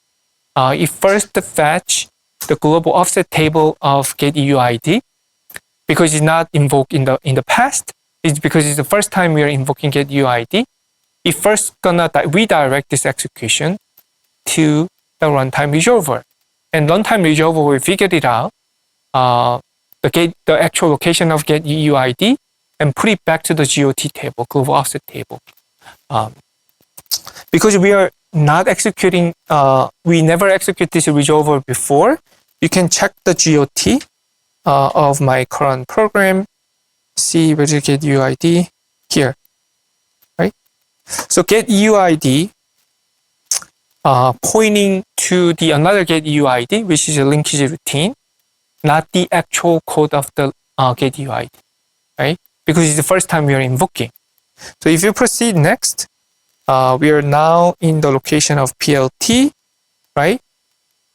it first fetch the global offset table of GetUID, because it's not invoked in the past. It's because it's the first time we are invoking GetUID. It first gonna redirect this execution to the runtime resolver, and runtime resolver will figure it out, the actual location of GetUID, and put it back to the GOT table, global offset table. Because we are not executing, we never execute this resolver before, you can check the GOT of my current program, see where is GetUID, here, right? So GetUID pointing to the another GetUID, which is a linkage routine, not the actual code of the GetUID, right? Because it's the first time we are invoking. So if you proceed next, we are now in the location of PLT, right?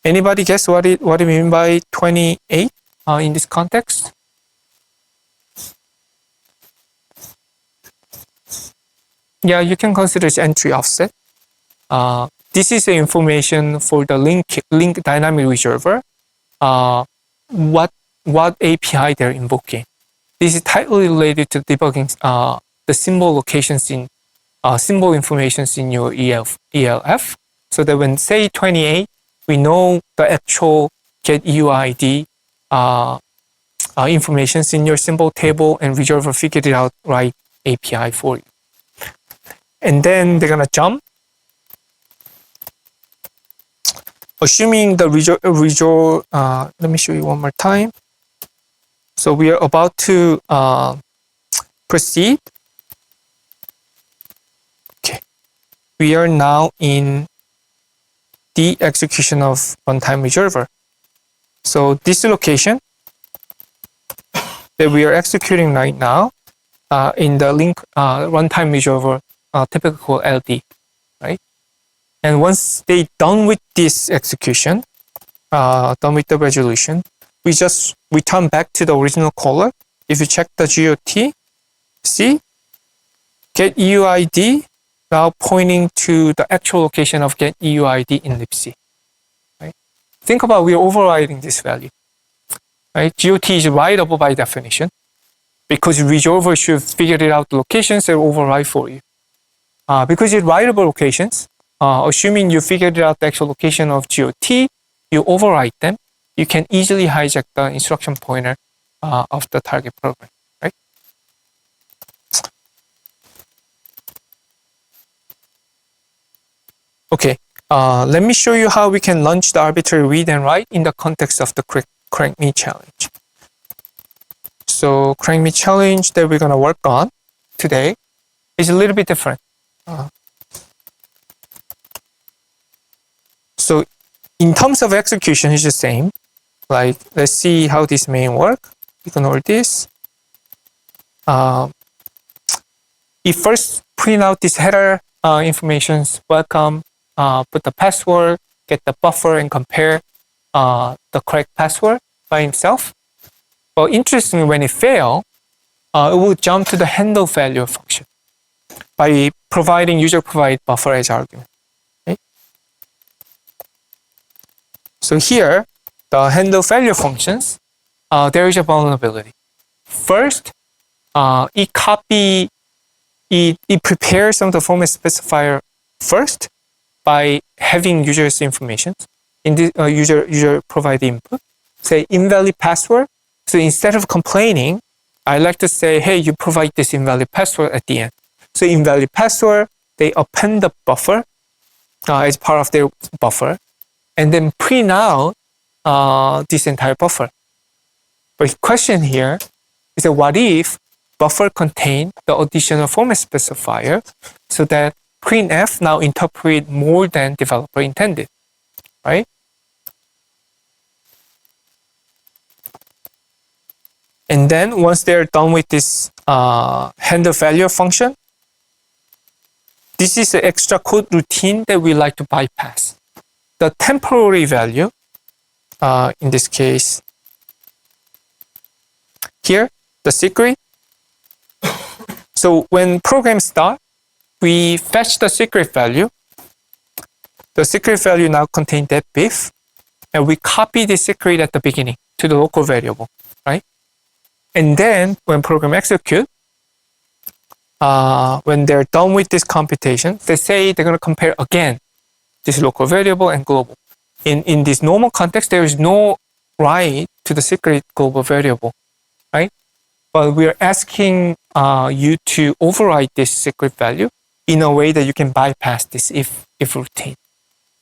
Anybody guess what it mean by 28 in this context? Yeah, you can consider it entry offset. This is the information for the link dynamic resolver. What API they're invoking. This is tightly related to debugging the symbol locations in symbol informations in your ELF, so that when say 28, we know the actual GetUID informations in your symbol table, and resolver figured it out right API for you. And then they're gonna jump, assuming the resolve. Let me show you one more time. So we are about to proceed. Okay, we are now in the execution of runtime resolver. So this location that we are executing right now in the link runtime resolver, typically called LD, right? And once they done with this execution, done with the resolution, we just return back to the original caller. If you check the GOT, see, GetUID now pointing to the actual location of GetUID in libc. Right? Think about we're overriding this value. Right? GOT is writable by definition, because resolver should figure it out the locations and override for you. Because it's writable locations, assuming you figured out the actual location of GOT, you overwrite them, you can easily hijack the instruction pointer of the target program, right? Okay, let me show you how we can launch the arbitrary read and write in the context of the crank me challenge. So crank me challenge that we're gonna work on today is a little bit different. So in terms of execution, it's the same. Like, let's see how this may work. Ignore this. You first print out this header informations, welcome, put the password, get the buffer, and compare the correct password by himself. But interestingly, when it fails, it will jump to the handle value function by providing user-provided buffer as argument. Okay? So here, the handle value functions, there is a vulnerability. First, it prepares some of the format specifier first by having user's information in the user provided input. Say invalid password. So instead of complaining, I like to say, hey, you provide this invalid password at the end. So invalid password, they append the buffer as part of their buffer, and then print out this entire buffer. But the question here is that what if buffer contain the additional format specifier so that printf now interpret more than developer intended, right? And then once they're done with this handle value function, this is an extra code routine that we like to bypass. The temporary value, in this case, here, the secret. So when programs start, we fetch the secret value. The secret value now contains that diff, and we copy the secret at the beginning to the local variable, right? And then when program execute, when they're done with this computation, they say they're going to compare again this local variable and global. In this normal context, there is no write to the secret global variable, right? But we are asking you to override this secret value in a way that you can bypass this if routine,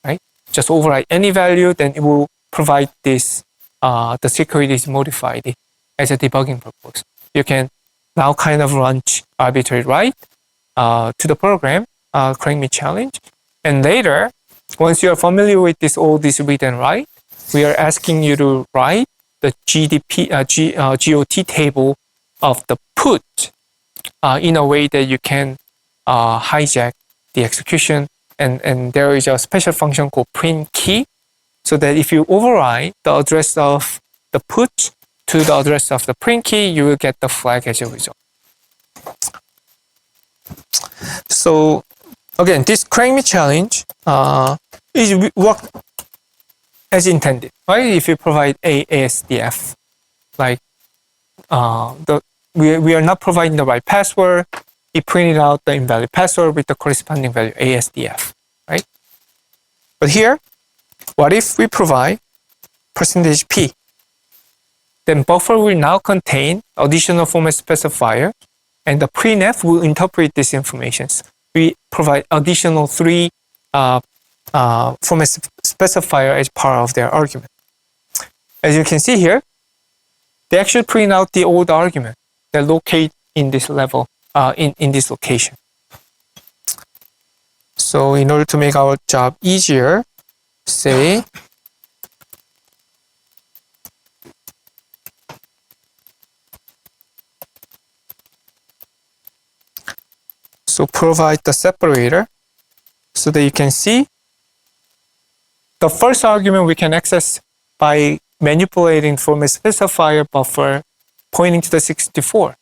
right? Just override any value, then it will provide this, the secret is modified as a debugging purpose. You can now kind of launch arbitrary write to the program, crank me challenge. And later, once you are familiar with all this read and write, we are asking you to write the GOT table of the put in a way that you can hijack the execution. And there is a special function called print key, so that if you override the address of the put to the address of the print key, you will get the flag as a result. So again, this crank me challenge is work as intended, right? If you provide ASDF, like we are not providing the right password, it printed out the invalid password with the corresponding value ASDF, right? But here, what if we provide %p? Then buffer will now contain additional format specifier, and the printf will interpret these informations. We provide additional 3 format specifier as part of their argument. As you can see here, they actually print out the old argument that locate in this level, in this location. So in order to make our job easier, say so provide the separator so that you can see the first argument we can access by manipulating format specifier buffer pointing to the 64.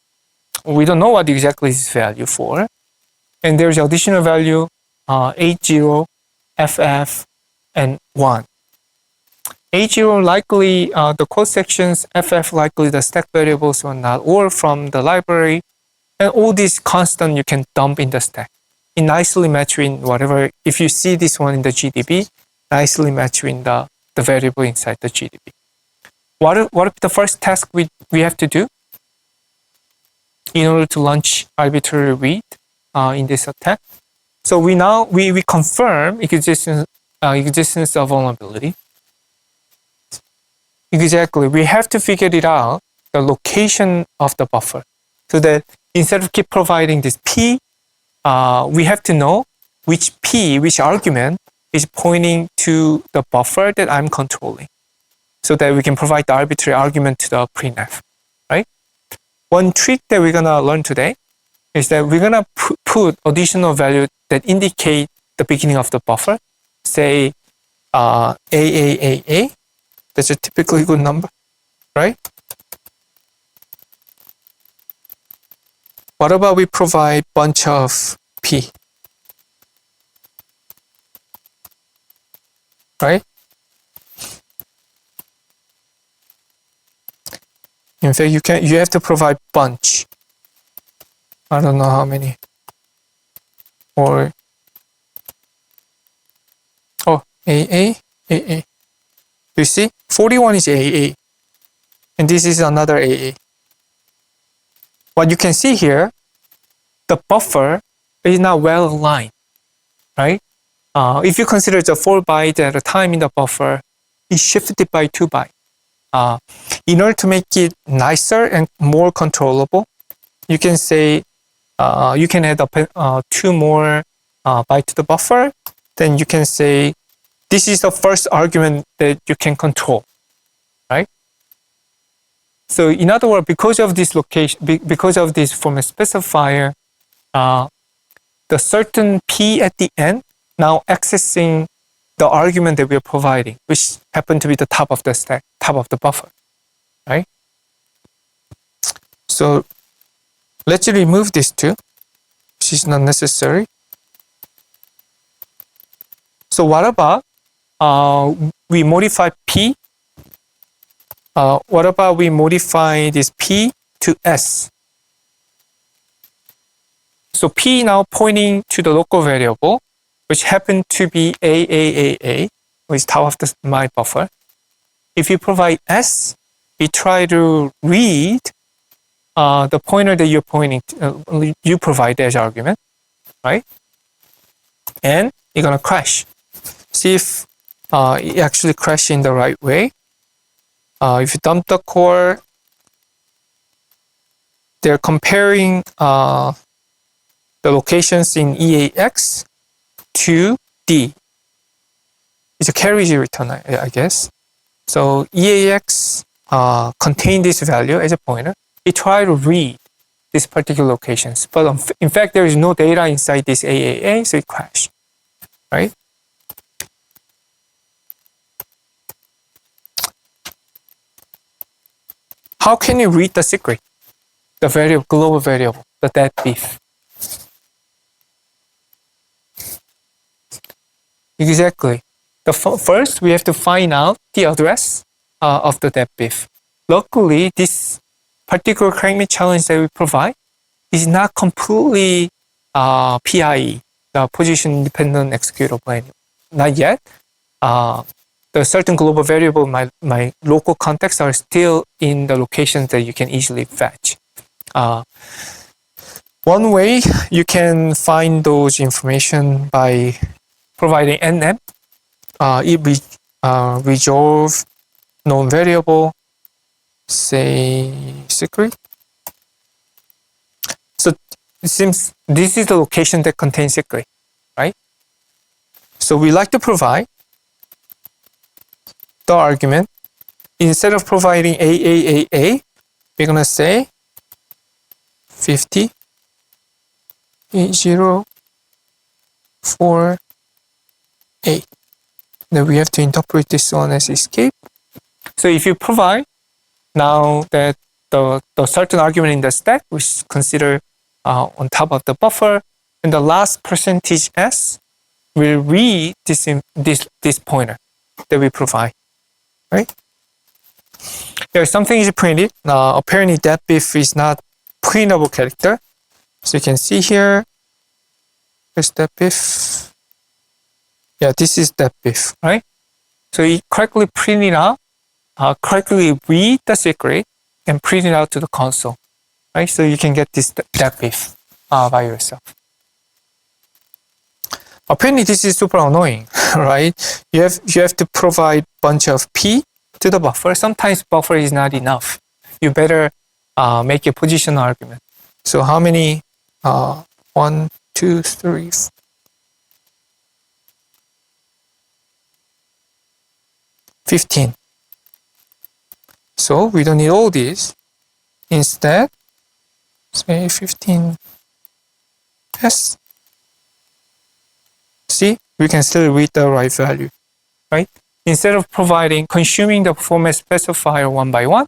We don't know what exactly is value for. And there's additional value 80, FF, and 1. 80 likely the code sections, FF likely the stack variables or not, or from the library. And all these constant you can dump in the stack. It nicely matching whatever, if you see this one in the GDB, nicely matching the variable inside the GDB. What if the first task we have to do in order to launch arbitrary read in this attack? So we confirm existence of vulnerability. Exactly, we have to figure it out the location of the buffer. So that instead of keep providing this P, we have to know which argument is pointing to the buffer that I'm controlling, so that we can provide the arbitrary argument to the printf, right? One trick that we're gonna learn today is that we're gonna put additional value that indicate the beginning of the buffer, say AAAA. That's a typically good number, right? What about we provide bunch of P, right? In fact, you have to provide bunch. I don't know how many. Or AA. You see, 41 is AA, and this is another AA. What you can see here, the buffer is not well aligned, right? If you consider the 4 bytes at a time in the buffer, it's shifted by 2 bytes. In order to make it nicer and more controllable, you can say you can add 2 more bytes to the buffer. Then you can say this is the first argument that you can control, right? So in other words, because of this location, because of this format specifier, the certain P at the end now accessing the argument that we are providing, which happen to be the top of the stack, top of the buffer, right? So let's remove this too, which is not necessary. So what about we modify P? What about we modify this P to S? So P now pointing to the local variable, which happened to be AAAA, which is top of my buffer. If you provide S, we try to read the pointer that you're pointing to, you provide as argument, right? And you're gonna crash. See if it actually crashes in the right way. If you dump the core, they're comparing the locations in EAX to D. It's a carriage return, I guess. So EAX contain this value as a pointer. It try to read these particular locations, but in fact there is no data inside this AAA, so it crashed, right? How can you read the secret? The variable, global variable, the DEP. Exactly. First, we have to find out the address of the DEP. Luckily, this particular crank me challenge that we provide is not completely PIE, the position independent executable. Not yet. The certain global variable, my local contexts are still in the locations that you can easily fetch. One way you can find those information by providing nmap. It resolve known variable, say secret. So it seems this is the location that contains secret, right? So we like to provide the argument. Instead of providing AAAA, we're gonna say 50 0 4 8. Then we have to interpret this one as escape. So if you provide now that the certain argument in the stack, which is considered on top of the buffer, and the last percentage S will read this pointer that we provide, right? There is something is printed. Apparently that bit is not printable character. So you can see here, there's that bit. Yeah, this is that bit, right? So you correctly print it out, correctly read the secret, and print it out to the console, right? So you can get that bit by yourself. Apparently this is super annoying, right? You have to provide bunch of P to the buffer. Sometimes buffer is not enough. you better make a position argument. So how many? 1, 2, 3, 15. So we don't need all these. Instead, say 15 S. See, we can still read the right value, right? Instead of consuming the performance specifier one by one,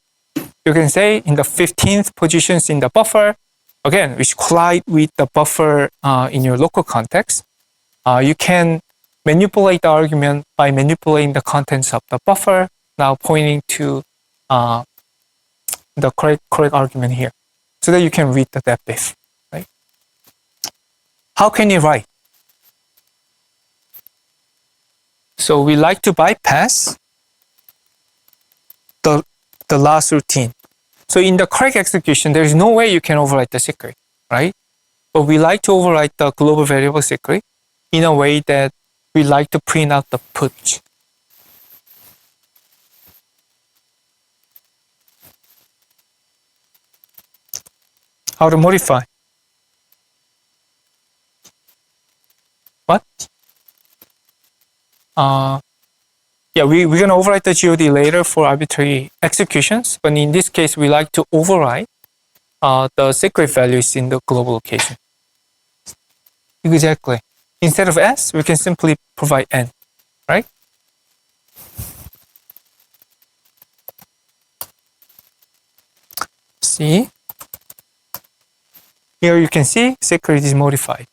you can say in the 15th positions in the buffer, again, which collide with the buffer in your local context. You can manipulate the argument by manipulating the contents of the buffer, now pointing to the correct argument here, so that you can read the depth if, right? How can you write? So we like to bypass the last routine. So in the correct execution, there is no way you can overwrite the secret, right? But we like to overwrite the global variable secret in a way that we like to print out the put. How to modify? What? Yeah, we're going to overwrite the GOD later for arbitrary executions, but in this case, we like to overwrite the secret values in the global location. Exactly. Instead of S, we can simply provide N, right? See? Here you can see secret is modified.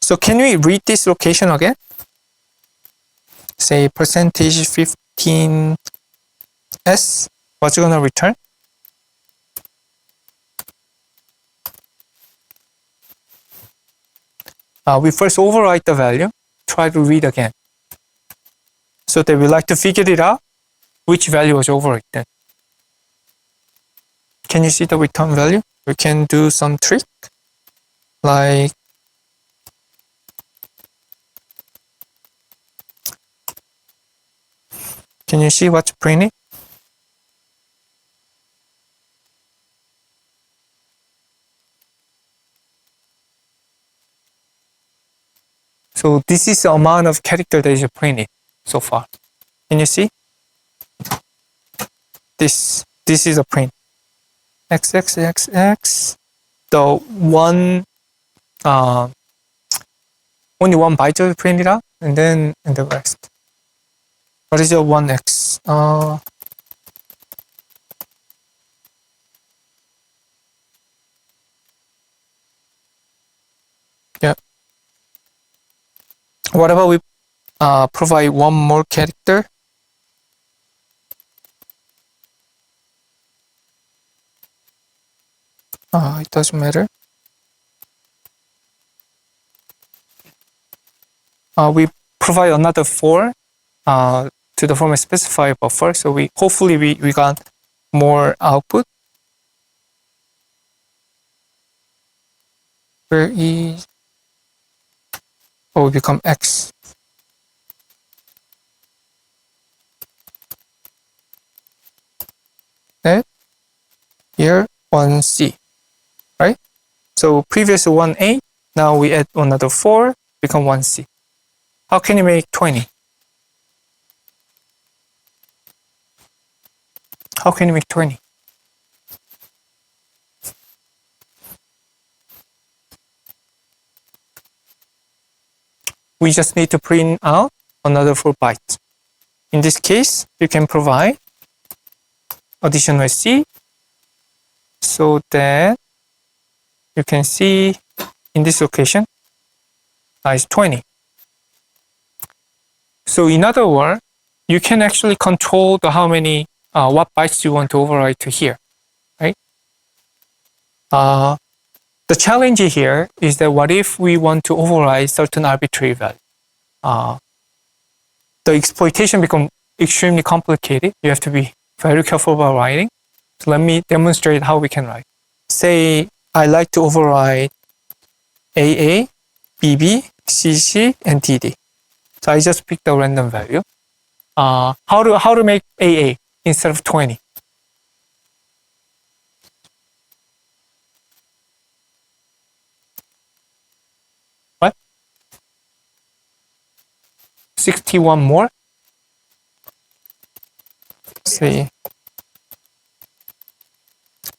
So can we read this location again? Say percentage 15S, what's it gonna return? We first overwrite the value, try to read again. So that we like to figure it out, which value was overwritten. Can you see the return value? We can do some trick, like can you see what's printed? So this is the amount of character that is printed so far. Can you see? This is a print. XXXX. The one only one byte is printed out, and then the rest. What is your 1x? Yeah. What about we provide one more character? It doesn't matter. We provide another 4 to the format specifier buffer, so hopefully we got more output. Where is it become X. That here 1C, right? So previous 1A, now we add another 4, become 1C. How can you make 20? How can you make 20? We just need to print out another 4 bytes. In this case, you can provide additional C so that you can see in this location is 20. So in other words, you can actually control how many what bytes you want to override to here, right? The challenge here is that what if we want to override certain arbitrary value? The exploitation becomes extremely complicated. You have to be very careful about writing. So let me demonstrate how we can write. Say I like to override AA, BB, CC, and DD. So I just pick the random value. how to make AA instead of 20. What? 61 more? Let's see.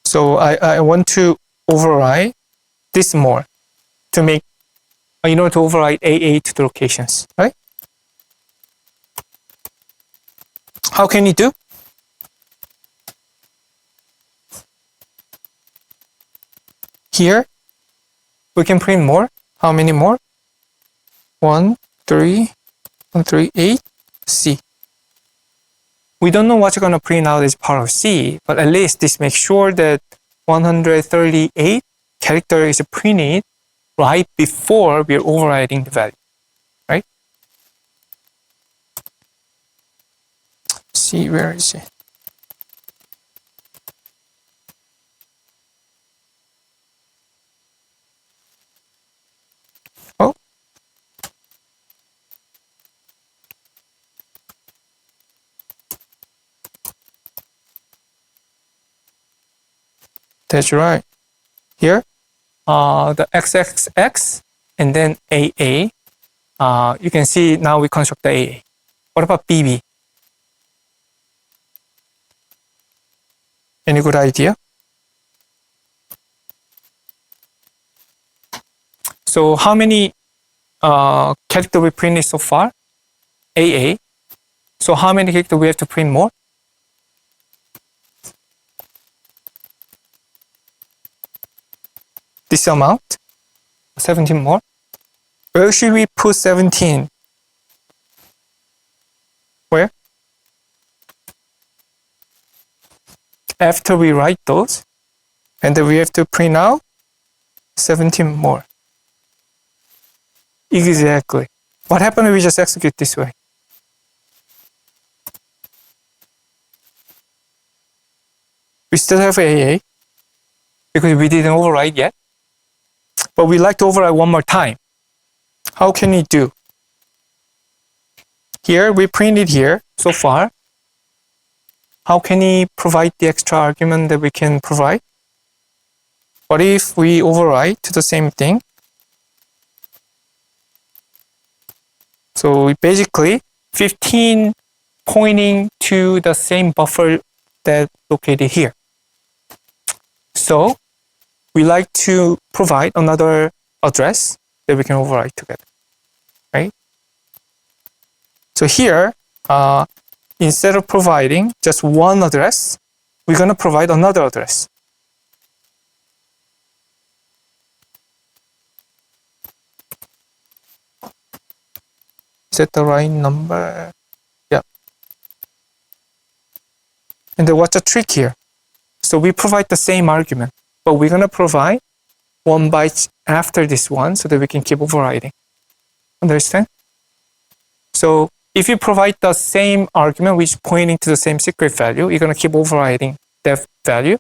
So I want to override this more to make, in order to override AA to the locations, right? How can you do? Here, we can print more. How many more? 1, 3, 1, 3, 8, C. We don't know what's going to print out as part of C, but at least this makes sure that 138 character is printed right before we're overriding the value, right? C, where is it? Oh. That's right. Here, the XXX and then AA. You can see now we construct the AA. What about BB? Any good idea? So how many character we printed so far? AA. So how many character we have to print more? This amount, 17 more. Where should we put 17? Where? After we write those, and then we have to print out 17 more. Exactly. What happened if we just execute this way? We still have AA because we didn't override yet. But we like to override one more time. How can we do? Here, we printed here so far. How can we provide the extra argument that we can provide? What if we override to the same thing? So basically, 15 pointing to the same buffer that located here. So we like to provide another address that we can override together, right? So here, instead of providing just one address, we're going to provide another address. Is that the right number? Yeah. And then what's the trick here? So we provide the same argument, but we're going to provide 1 byte after this one so that we can keep overriding. Understand? So if you provide the same argument which is pointing to the same secret value, you're going to keep overriding that value.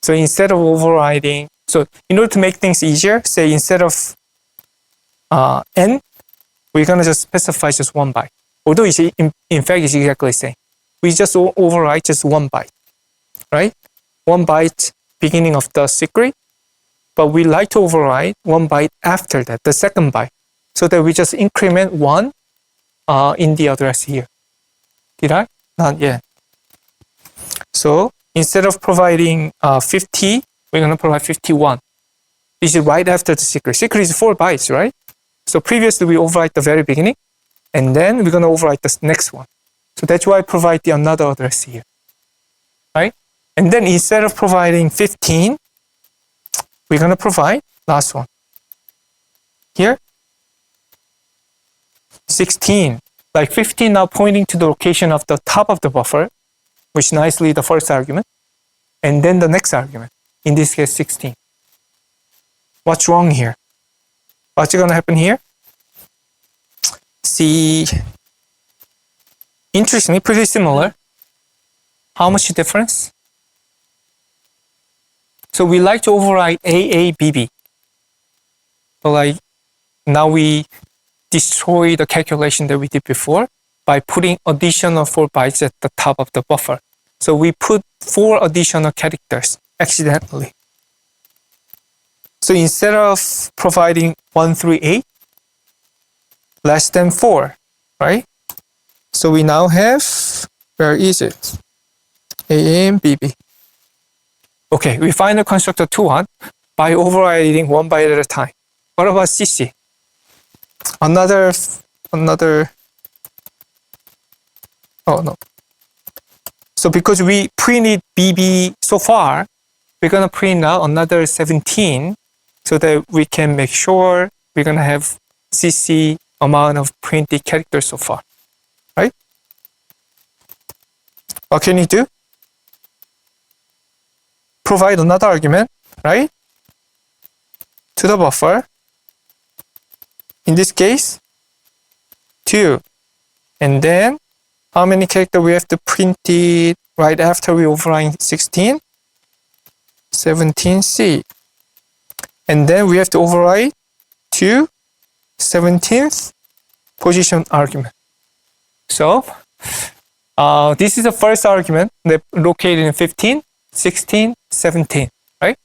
So instead of overriding, so in order to make things easier, say instead of n, we're going to just specify just 1 byte. Although it's in fact it's exactly the same. We just override just 1 byte, right? 1 byte beginning of the secret, but we like to override 1 byte after that, the second byte, so that we just increment 1 in the address here. Did I? Not yet. So instead of providing 50, we're going to provide 51. This is right after the secret. Secret is 4 bytes, right? So previously we override the very beginning, and then we're going to override the next one. So that's why I provide the another address here, right? And then instead of providing 15, we're going to provide last one. Here, 16. Like 15 now pointing to the location of the top of the buffer, which nicely the first argument, and then the next argument, in this case 16. What's wrong here? What's going to happen here? See, interestingly, pretty similar. How much difference? So we like to override AABB. So like now we destroy the calculation that we did before. by putting additional 4 bytes at the top of the buffer. So we put 4 additional characters accidentally. So instead of providing 138, less than 4, right? So we now have, where is it? A and BB. Okay, we find the constructor 2-1 by overriding 1 byte at a time. What about CC? Another, oh no. So because we printed BB so far, we're gonna print out another 17 so that we can make sure we're gonna have CC amount of printed characters so far, right? What can you do? Provide another argument, right? To the buffer. In this case, 2. And then, how many characters we have to print it right after we override 16? 17C. And then we have to override 2 17th position argument. So, this is the first argument that located in 15, 16, 17, right?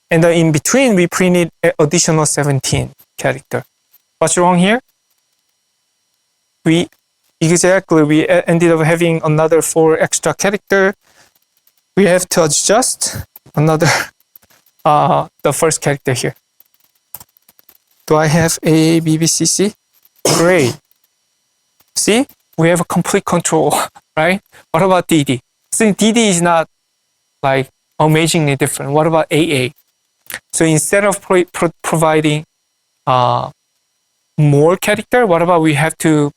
And then in between, we printed an additional 17 character. What's wrong here? We ended up having another 4 extra character. We have to adjust another, the first character here. Do I have A, B, B, C, C? Great. See, we have a complete control, right? What about DD? Since DD is not like amazingly different, what about AA? So instead of providing more character, what about we have to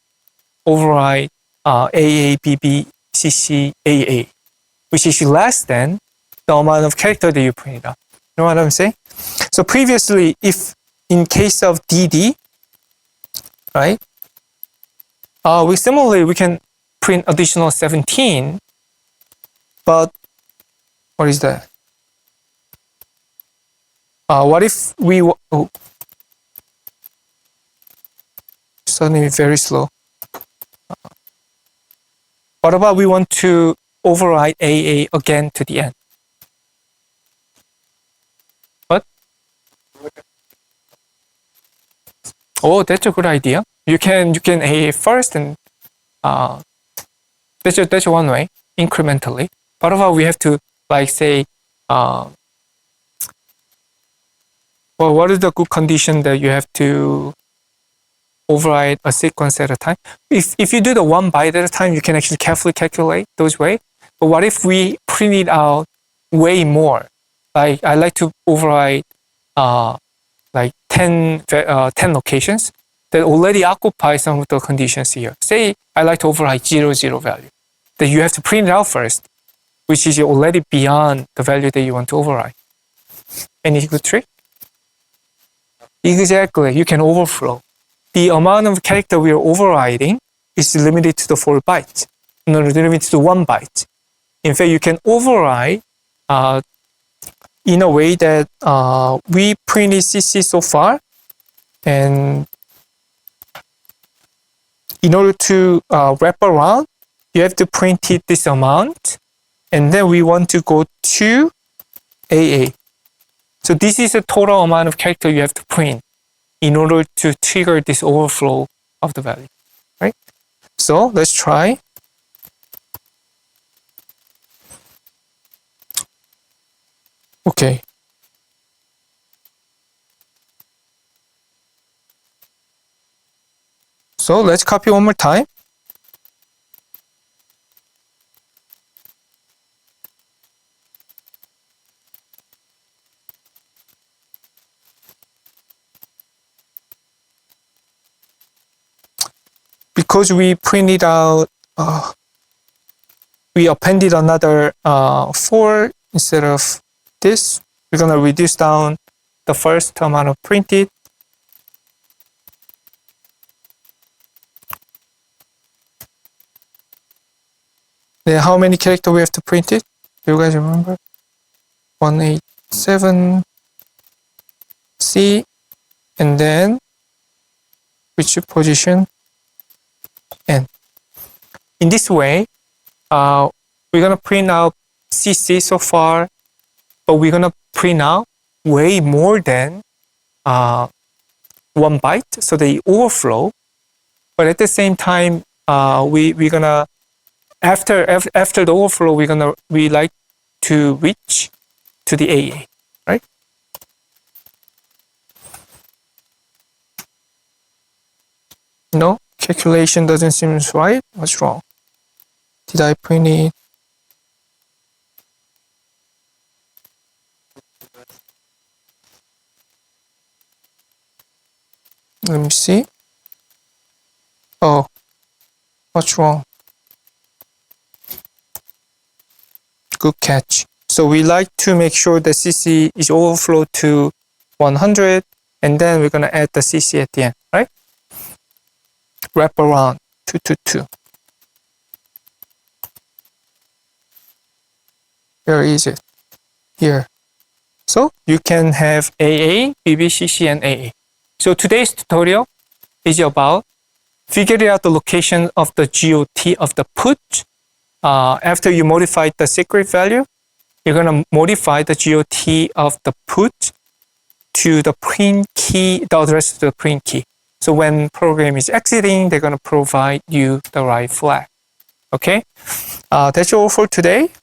override AA, BB, CC, AA, which is less than the amount of character that you printed out. You know what I'm saying? So previously, if in case of DD, right? We can print additional 17, but what is that? What if we suddenly very slow. What about we want to override AA again to the end? What? Oh, that's a good idea. You can AA first, and that's one way, incrementally. What about we have to like say, well, what is the good condition that you have to override a sequence at a time? If you do the 1 byte at a time, you can actually carefully calculate those way. But what if we print it out way more? Like I like to override like 10 locations that already occupy some of the conditions here. Say I like to override 0, 0 value. Then you have to print it out first, which is already beyond the value that you want to override. Any good trick? Exactly, you can overflow. The amount of character we are overriding is limited to the 4 bytes, not limited to 1 byte. In fact, you can override in a way that we printed CC so far, and in order to wrap around, you have to print it this amount, and then we want to go to AA. So this is the total amount of character you have to print in order to trigger this overflow of the value, right? So let's try. Okay. So let's copy one more time. Because we printed out, we appended another 4 instead of this, we're gonna reduce down the first amount of printed. Then how many characters we have to print it? Do you guys remember? 187 C, and then which position? in this way, we're going to print out CC so far, but we're going to print out way more than 1 byte, so they overflow. But at the same time, we're going to, after the overflow, we like to reach to the AA, right? No, calculation doesn't seem right. What's wrong? Did I print it? Let me see. Oh, what's wrong? Good catch. So we like to make sure the CC is overflow to 100, and then we're going to add the CC at the end, right? Wrap around 222. Where is it? Here. So you can have AA, BBCC, and AA. So today's tutorial is about figuring out the location of the GOT of the put. After you modify the secret value, you're going to modify the GOT of the put to the print key, the address to the print key. So when program is exiting, they're going to provide you the right flag. Okay, that's all for today.